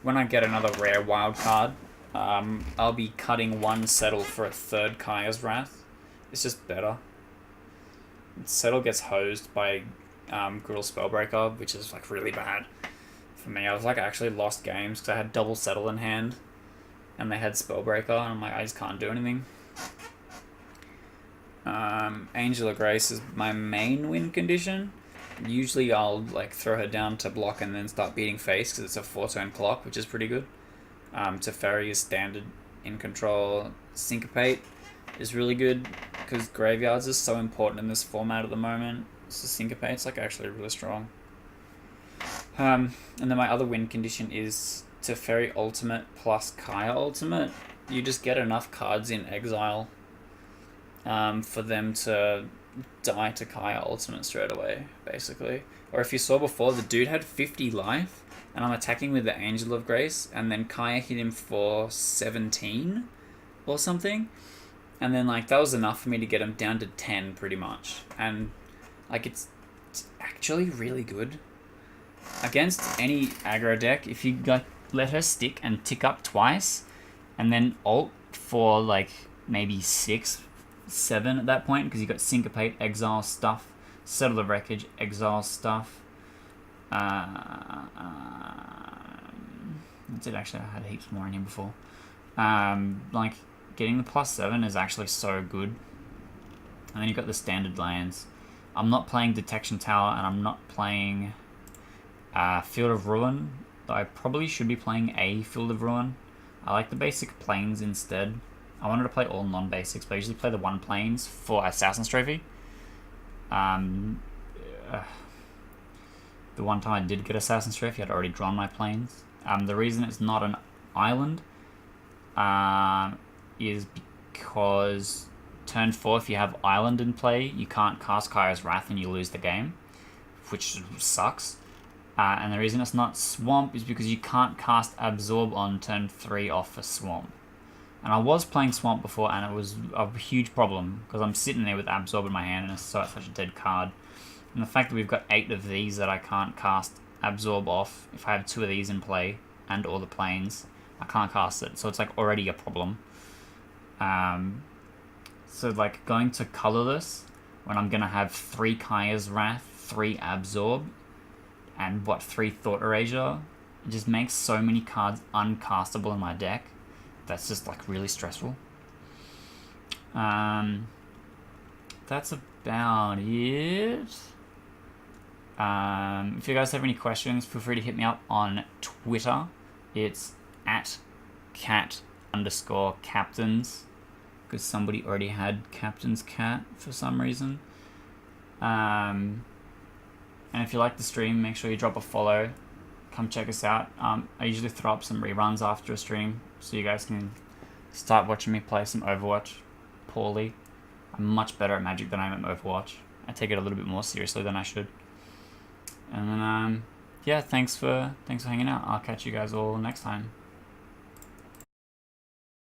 When I get another rare wild card, I'll be cutting 1 Settle for a 3rd Kaya's Wrath. It's just better. Settle gets hosed by Griddle Spellbreaker, which is like really bad for me. I was like actually lost games because I had double Settle in hand and they had Spellbreaker, and I'm like, I just can't do anything. Angel of Grace is my main win condition. Usually I'll like throw her down to block and then start beating face because it's a 4-turn clock, which is pretty good. Teferi is standard in control. Syncopate is really good because Graveyards is so important in this format at the moment. So Syncopate's like actually really strong. And then my other win condition is Teferi Ultimate plus Kaya Ultimate. You just get enough cards in exile for them to die to Kaya Ultimate straight away, basically. Or if you saw before, the dude had 50 life, and I'm attacking with the Angel of Grace, and then Kaya hit him for 17 or something, and then like that was enough for me to get him down to 10 pretty much. And like it's actually really good against any aggro deck. If you like let her stick and tick up twice, and then ult for like maybe 6, 7 at that point, because you got Syncopate, Exile stuff, Settle the Wreckage, Exile stuff. That's it. Actually, I had heaps more in here before. Like getting the +7 is actually so good. And then you got the standard lands. I'm not playing Detection Tower, and I'm not playing Field of Ruin. Though I probably should be playing a Field of Ruin. I like the basic planes instead. I wanted to play all non-basics, but I usually play the 1 planes for Assassin's Trophy. The one time I did get Assassin's Trophy, I'd already drawn my planes. The reason it's not an island is because turn 4, if you have island in play, you can't cast Kaya's Wrath and you lose the game, which sucks. And the reason it's not Swamp is because you can't cast Absorb on turn 3 off a Swamp. And I was playing Swamp before, and it was a huge problem, because I'm sitting there with Absorb in my hand, and it's such a dead card. And the fact that we've got 8 of these that I can't cast Absorb off, if I have 2 of these in play, and all the planes, I can't cast it. So it's like already a problem. So like going to colorless, when I'm going to have 3 Kaya's Wrath, 3 Absorb, and 3 Thought Erasure, it just makes so many cards uncastable in my deck. That's just like really stressful. That's about it. If you guys have any questions, feel free to hit me up on Twitter. It's @cat_captains, because somebody already had CaptainsCat for some reason. And if you like the stream, make sure you drop a follow. Come check us out. I usually throw up some reruns after a stream, so you guys can start watching me play some Overwatch poorly. I'm much better at Magic than I am at Overwatch. I take it a little bit more seriously than I should. And then, yeah, thanks for hanging out. I'll catch you guys all next time.